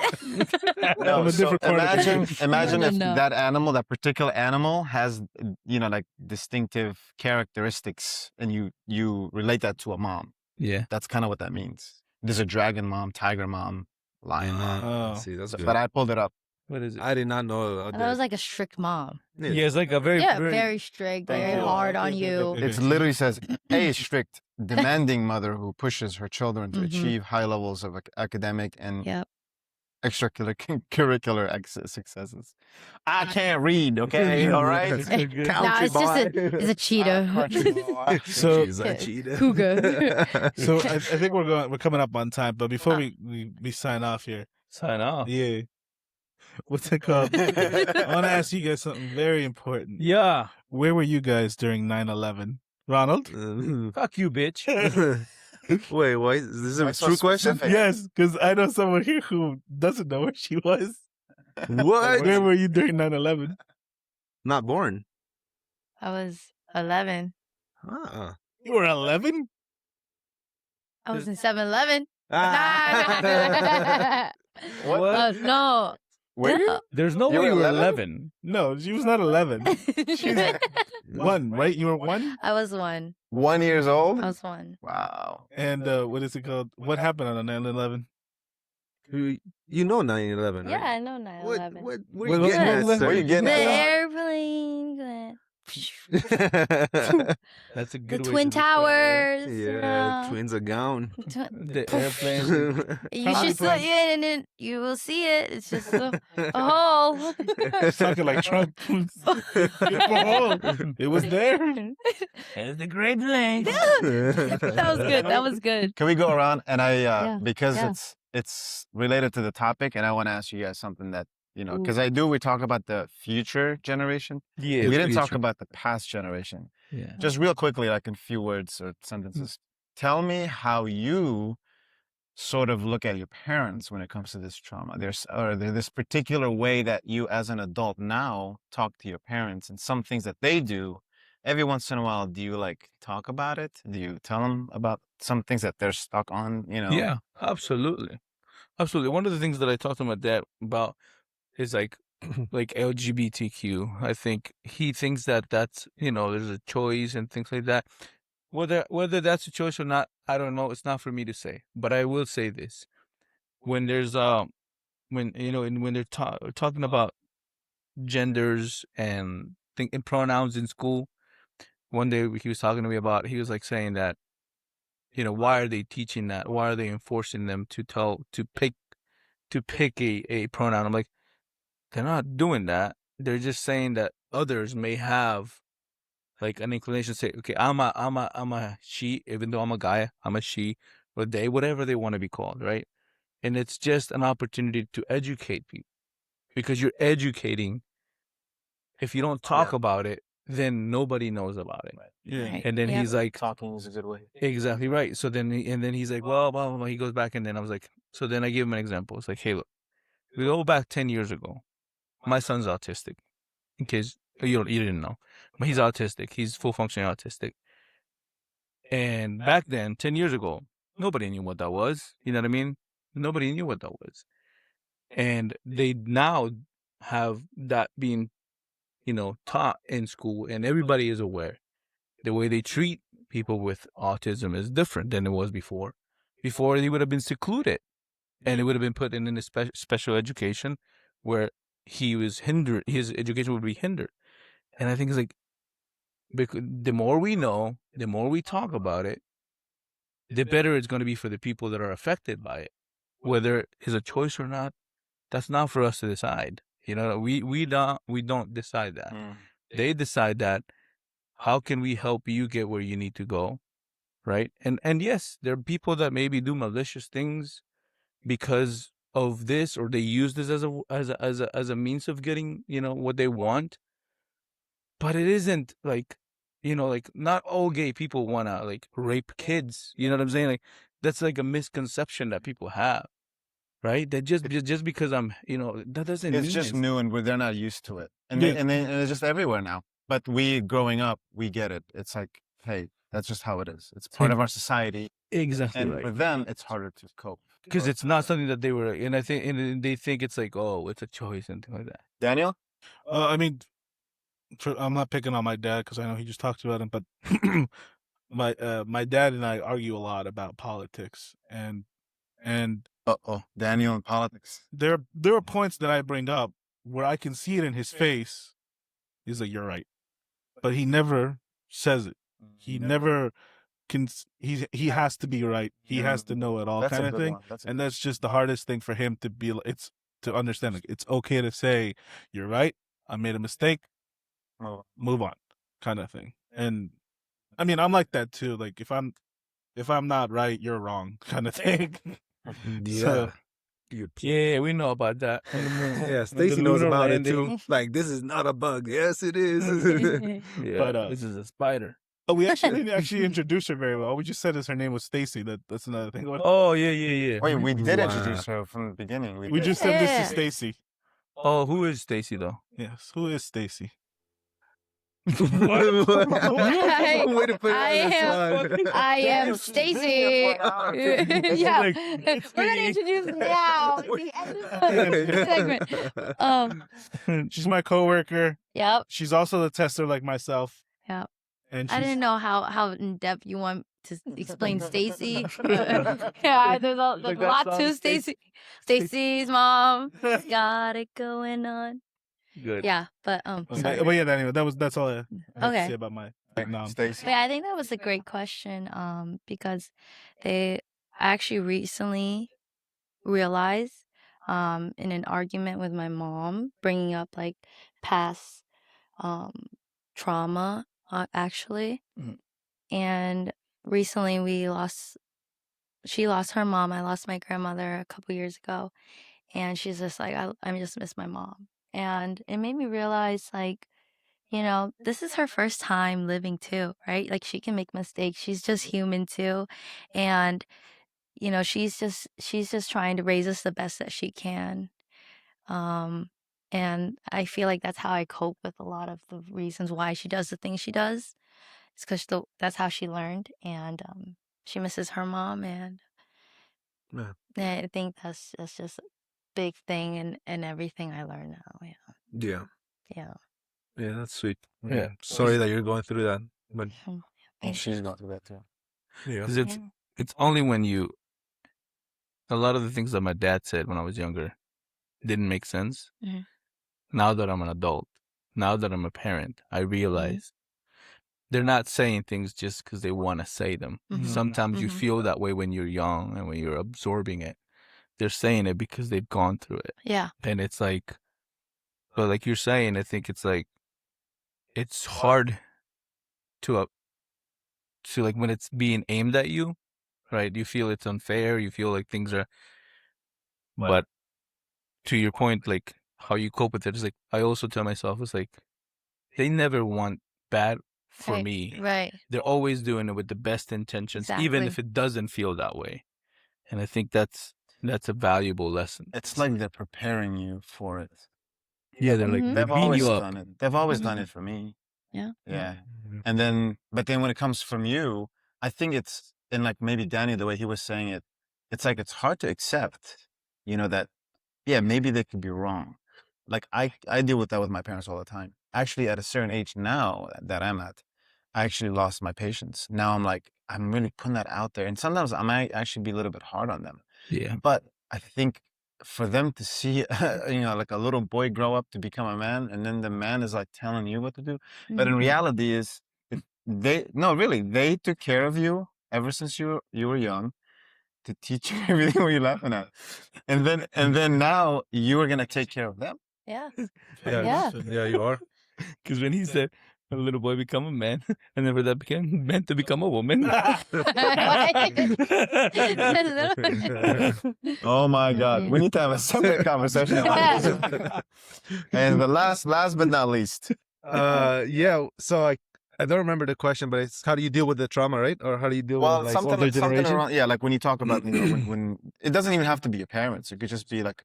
No,
From a
so
different part of
imagine if
No.
that particular animal has, like distinctive characteristics, and you relate that to a mom.
Yeah.
That's kind of what that means. There's a dragon mom, tiger mom, lion mom.
Oh.
See, that's
But
good.
I pulled it up.
What is it?
I did not know.
And I was like a strict mom.
Yeah, it's like a very,
Yeah,
very,
very strict,
Thank
very
you.
hard on
Okay,
you.
okay.
It literally says a strict, demanding mother who pushes her children to
Mhm.
achieve high levels of academic and
Yep.
extracurricular successes. I can't read, okay? All right?
That's so good.
Nah, it's just it's a cheetah.
So-
She's a cheetah.
Cougar.
So I think we're coming up on time, but before we sign off here,
Sign off.
yeah, what's it called? I want to ask you guys something very important.
Yeah.
Where were you guys during 9/11? Ronald?
Fuck you, bitch.
Wait, why? Is this
Why
a
so
true question?
specific?
Yes, because I know someone here who doesn't know where she was.
What?
Where were you during 9/11?
Not born.
I was 11.
You were 11?
I was in 7-Eleven.
Ah.
What?
No.
Were you?
There's no
You
way
were
you were
11?
11.
No, she was not 11. One, right? You were one?
I was 1.
1 year old?
I was 1.
Wow.
And what is it called? What happened on 9/11?
You know 9/11, right?
Yeah, I know 9/11.
What are
What-
you
what-
getting at,
what-
sir?
Where you
The
getting at?
airplane went.
That's a
The
good way
Twin
to describe
Towers.
yeah,
you
twins are gone.
know.
it. The airplane.
You
Probably
should still,
plane.
yeah, and then you will see it. It's just a hole.
Talking like Trump. It was there.
It's the great plane.
That was good. That was good.
Can we go around? And I,
Yeah,
because
yeah.
it's related to the topic, and I want to ask you guys something that, you know,
Ooh.
because we talk about the future generation.
Yeah.
We didn't talk
future.
about the past generation.
Yeah.
Just real quickly, like in few words or sentences, tell me how you sort of look at your parents when it comes to this trauma. There's this particular way that you, as an adult now, talk to your parents, and some things that they do. Every once in a while, do you like talk about it? Do you tell them about some things that they're stuck on? You know?
Yeah, absolutely. Absolutely. One of the things that I talked to my dad about is like LGBTQ. I think he thinks that that's, there's a choice and things like that. Whether that's a choice or not, I don't know. It's not for me to say. But I will say this: when there's when they're talking about genders and pronouns in school, one day he was talking to me about. He was like saying that, why are they teaching that? Why are they enforcing them to pick a pronoun? I'm like, they're not doing that. They're just saying that others may have like an inclination to say, okay, I'm a she, even though I'm a guy, I'm a she, or they, whatever they want to be called, right? And it's just an opportunity to educate people, because you're educating. If you don't talk about it, then nobody knows about it.
Yeah.
Right.
And then
Yep.
he's like,
Talking is a good way.
exactly right. So then, he's like, well, blah, blah, blah. He goes back, and then I was like, so then I give him an example. It's like, hey, look, we go back 10 years ago. My son's autistic. In case you didn't know, but he's autistic. He's full functioning autistic. And back then, 10 years ago, nobody knew what that was. You know what I mean? Nobody knew what that was. And they now have that being, taught in school, and everybody is aware. The way they treat people with autism is different than it was before. Before, they would have been secluded, and it would have been put in a special education where he was hindered. His education would be hindered. And I think it's like, because the more we know, the more we talk about it, the better it's going to be for the people that are affected by it. Whether it's a choice or not, that's not for us to decide. We don't decide that. They decide that. How can we help you get where you need to go, right? And yes, there are people that maybe do malicious things because of this, or they use this as a means of getting what they want. But it isn't like, like not all gay people want to like rape kids. You know what I'm saying? Like that's like a misconception that people have, right? That just because I'm, that doesn't mean
It's just new, and they're not used to it, and it's just everywhere now. But we, growing up, we get it. It's like, hey, that's just how it is. It's part of our society,
exactly
and
right.
for them, it's harder to cope.
Because it's not something that they were, and I think, and they think it's like, oh, it's a choice and things like that.
Daniel,
I mean, I'm not picking on my dad because I know he just talked about him, but my dad and I argue a lot about politics, and
Daniel in politics.
There are points that I bring up where I can see it in his face. He's like, "You're right," but he never says it. He never can. He has to be right. He has to know it all,
That's a
kind of
good
thing.
one. That's a
And
good
that's just the hardest thing for him to be. It's to understand. Like, it's okay to say, "You're right. I made a mistake.
one.
Move on," kind of thing. And I mean, I'm like that too. Like, if I'm not right, you're wrong, kind of thing. So,
Yeah, we know about that.
Yeah,
The
Stacy knows
lunar
about
landing.
it too. Like, this is not a bug. Yes, it is.
Yeah,
But,
this is a spider.
oh, we actually didn't actually introduce her very well. We just said her name was Stacy. That's another thing.
Oh, yeah.
Wait, we did
Wow.
introduce her from the beginning.
We just said this is
Yeah.
Stacy.
Oh, who is Stacy though?
Yes, who is Stacy?
Way to put it on
I
the spot.
I am Stacy. Yeah,
like,
we're
it's
gonna
me.
introduce now. The end of the segment.
She's my coworker.
Yep.
She's also the tester like myself.
Yep.
And
I
she's,
didn't know how in depth you want to explain Stacy. Yeah, there's a
Like that
lot
song,
to
Stacy.
Stacy's mom got it going on.
Good.
Yeah, but sorry.
But yeah, anyway, that's all I have to
Okay.
say about my nom.
Stacy.
But yeah, I think that was a great question because I actually recently realized in an argument with my mom, bringing up like past trauma actually.
Mhm.
And recently she lost her mom. I lost my grandmother a couple years ago, and she's just like, I just miss my mom. And it made me realize, like, this is her first time living too, right? Like, she can make mistakes. She's just human too. And, she's just trying to raise us the best that she can. And I feel like that's how I cope with a lot of the reasons why she does the things she does. It's because that's how she learned. And she misses her mom. And
Yeah.
I think that's just a big thing in everything I learn now. Yeah.
Yeah.
Yeah.
Yeah, that's sweet.
Yeah.
Sorry that you're going through that. But
And she's going through that too.
yeah.
'Cause it's only when a lot of the things that my dad said when I was younger didn't make sense.
Mhm.
Now that I'm an adult, now that I'm a parent, I realize they're not saying things just because they want to say them.
Mhm.
Sometimes you
Mhm.
feel that way when you're young and when you're absorbing it. They're saying it because they've gone through it.
Yeah.
And it's like, but like you're saying, I think it's like, it's hard to like when it's being aimed at you, right? You feel it's unfair. You feel like things are, but to your point, like how you cope with it is like, I also tell myself, it's like, they never want bad for
Right.
me.
Right.
They're always doing it with the best intentions, even
Exactly.
if it doesn't feel that way. And I think that's a valuable lesson.
It's like they're preparing you for it.
Yeah, they're like,
Mhm.
they're
They've
beating
always
you up.
done it. They've always done
Mhm.
it for me.
Yeah.
Yeah. And then, but then when it comes from you, I think it's, and like maybe Danny, the way he was saying it, it's like it's hard to accept, that, yeah, maybe they could be wrong. Like I deal with that with my parents all the time. Actually, at a certain age now that I'm at, I actually lost my patience. Now I'm like, I'm really putting that out there. And sometimes I might actually be a little bit hard on them.
Yeah.
But I think for them to see, like a little boy grow up to become a man, and then the man is like telling you what to do. But in
Mhm.
reality is they took care of you ever since you were young to teach you everything. What are you laughing at? And then now you are gonna take care of them.
Yeah.
Yeah.
Yeah.
Yeah, you are.
Because when he said, a little boy become a man, and then that became meant to become a woman.
Oh my God, we need to have a separate conversation about this. And the last but not least,
Yeah. So I don't remember the question, but it's how do you deal with the trauma, right? Or how do you deal
well,
with like older
something
generation?
around, yeah, like when you talk about, when it doesn't even have to be your parents. It could just be like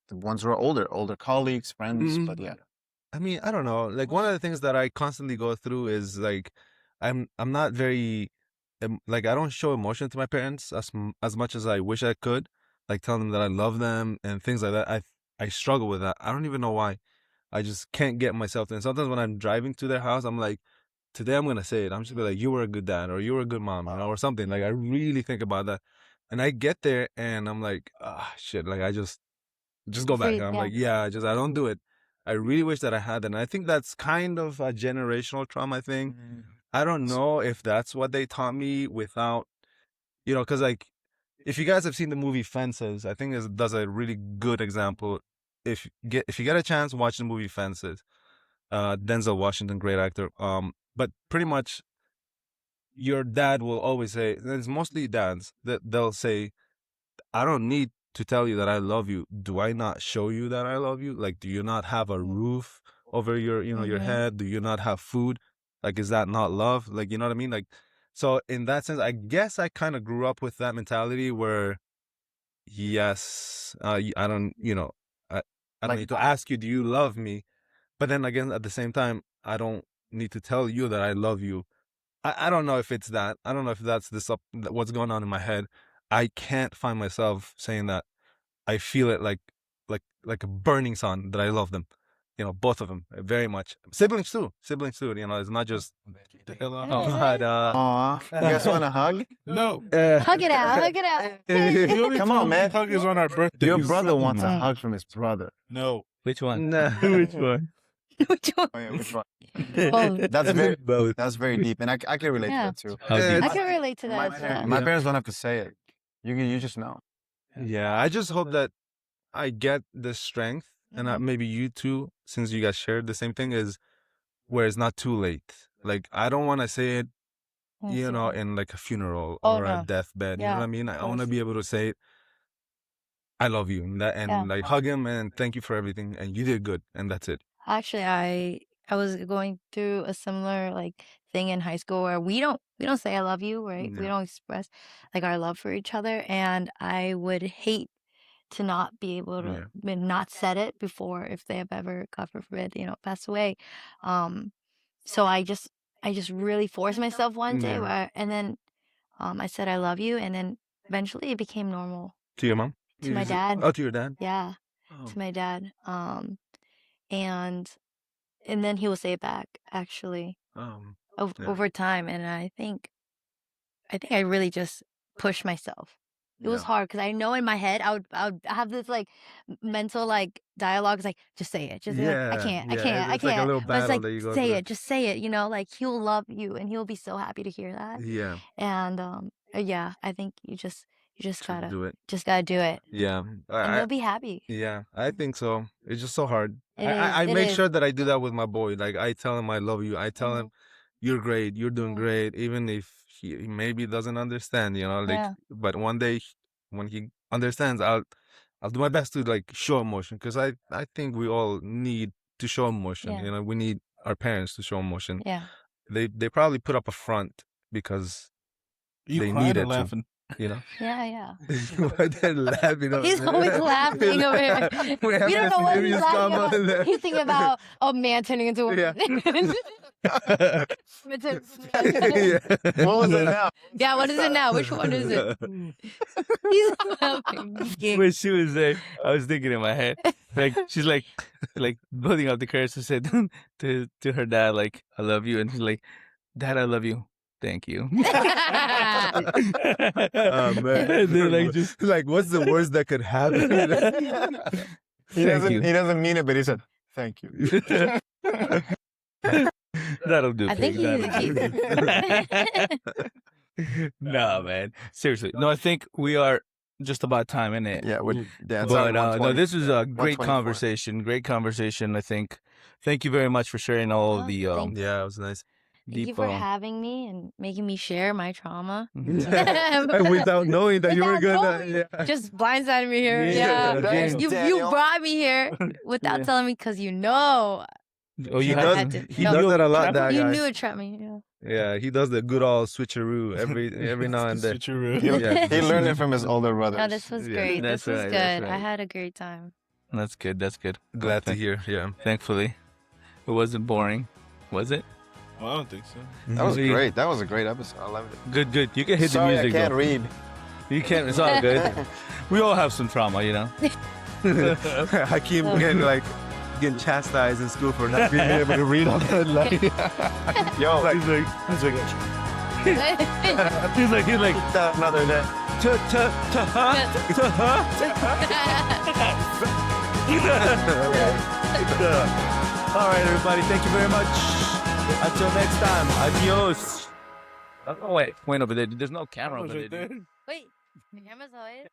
the ones who are older colleagues, friends. But yeah,
I mean, I don't know. Like one of the things that I constantly go through is like I'm not very like I don't show emotion to my parents as much as I wish I could. Like telling them that I love them and things like that. I struggle with that. I don't even know why. I just can't get myself to. And sometimes when I'm driving to their house, I'm like, today I'm gonna say it. I'm just gonna be like, you were a good dad or you were a good mom, or something. Like I really think about that. And I get there and I'm like, shit, like I just go back.
Free-
And I'm
yeah.
like, yeah, I don't do it. I really wish that I had that. And I think that's kind of a generational trauma thing. I don't know if that's what they taught me without, because like, if you guys have seen the movie Fences, I think it does a really good example. If you get a chance, watch the movie Fences. Denzel Washington, great actor. But pretty much, your dad will always say, and it's mostly dads that they'll say, "I don't need to tell you that I love you. Do I not show you that I love you? Like, do you not have a roof over your, your head? Do you not have food? Like, is that not love? Like, you know what I mean? Like, so in that sense, I guess I kind of grew up with that mentality where, yes, I don't, I don't
Like-
need to ask you, do you love me? But then again, at the same time, I don't need to tell you that I love you. I don't know if it's that. I don't know if that's what's going on in my head. I can't find myself saying that. I feel it like a burning sun that I love them. Both of them very much. Siblings too. It's not just.
The hell out.
Oh.
But
Aw, you guys want a hug?
No.
Hug it out. Hug it out.
The only
Come
time
on, man.
we hug is on our birthday.
Your brother wants a hug from his brother.
No.
Which one?
Nah.
Which one?
Which one?
Oh, yeah, which one?
Both.
That's very deep, and I can relate
Yeah.
to that too.
How deep?
I can relate to that as well.
My parents don't have to say it. You just know.
Yeah, I just hope that I get the strength, and maybe you too, since you guys shared the same thing, is where it's not too late. Like, I don't want to say it, in like a funeral
Oh,
or a
no.
deathbed. You know
Yeah,
what I mean?
of
I want to
course.
be able to say it, I love you, and
Yeah.
like hug him and thank you for everything, and you did good, and that's it.
Actually, I was going through a similar like thing in high school where we don't say I love you, right? We
Yeah.
don't express like our love for each other, and I would hate to not be able to not said it before if they have ever, God forbid, passed away. So I just really forced myself one day
Yeah.
and then I said I love you, and then eventually it became normal.
To your mom?
To my dad.
Oh, to your dad?
Yeah,
Oh.
to my dad. And then he will say it back actually
Yeah.
over time, and I think I really just pushed myself. It was hard because I know in my head I would have this like mental like dialogue. It's like, just say it, just say it. I can't, I
Yeah,
can't, I
it's like a
can't.
little
But it's
battle
like,
that you go
say
through.
it, just say it. Like he'll love you and he'll be so happy to hear that.
Yeah,
And yeah, I think you just
to
gotta
do it.
do it,
Yeah,
and you'll be happy.
yeah, I think so. It's just so hard.
It
I
is, it
make
is.
sure that I do that with my boy. Like, I tell him I love you. I tell him you're great. You're doing
Mhm.
great. Even if he maybe doesn't understand, like.
Yeah.
But one day when he understands, I'll do my best to like show emotion, because I think we all need to show emotion.
Yeah.
We need our parents to show emotion.
Yeah.
They probably put up a front because
You
they
crying
need
or
it to.
laughing?
Yeah. Yeah.
Why they're laughing?
He's always laughing over here.
We're having
You don't
a
know what he's
serious
laughing about.
convo.
He's thinking about a man turning into a
Yeah.
woman.
Yeah.
What was it now?
Yeah, what is it now? Which one is it? He's laughing.
When she was there, I was thinking in my head, like she's like building up the courage to say to her dad, like, I love you, and she's like, Dad, I love you. Thank you.
Oh, man.
And they're like, just
like, what's the worst that could happen?
He
Thank you.
doesn't mean it, but he said, "Thank you."
That'll do.
I think
Pig, that'll do. No, man. Seriously. No, I think we are just about time, innit?
Yeah, we're
But
sorry,
no,
120.
this was a great
124.
conversation. Great conversation, I think. Thank you very much for sharing all of the
thank
Yeah, it was nice.
Thank you
deep.
for having me and making me share my trauma.
Without knowing that you were
Without
gonna.
knowing.
Yeah.
Just blindsided me here.
Yeah.
Yeah.
Thanks,
You
Daniel.
brought me here without
Yeah.
telling me because you know.
Oh,
He
you
does.
had to-
He
no.
does that a lot.
Trap-
That
You
guy.
knew it trapped me. Yeah.
Yeah, he does the good old switcheroo every now and then.
Switcheroo.
Yeah.
He learned it from his older brothers.
No, this was
Yeah.
great.
That's
This was
right,
good.
that's
I
right.
had a great time.
That's good. That's good.
Glad to
Thank-
hear. Yeah.
Thankfully, it wasn't boring, was it?
Well, I don't think so.
That was
Really?
great. That was a great episode. I loved it.
Good, good. You can hit
Sorry,
the music.
I can't
though.
read.
You can't. It's all good. We all have some trauma, you know.
Hakeem getting chastised in school for not being able to read on that line.
Yo,
He's like,
another day.
All right, everybody. Thank you very much. Until next time. Adios.
Oh, wait, no, but there's no camera
That was
over
right
there.
there.
Wait, the camera's always.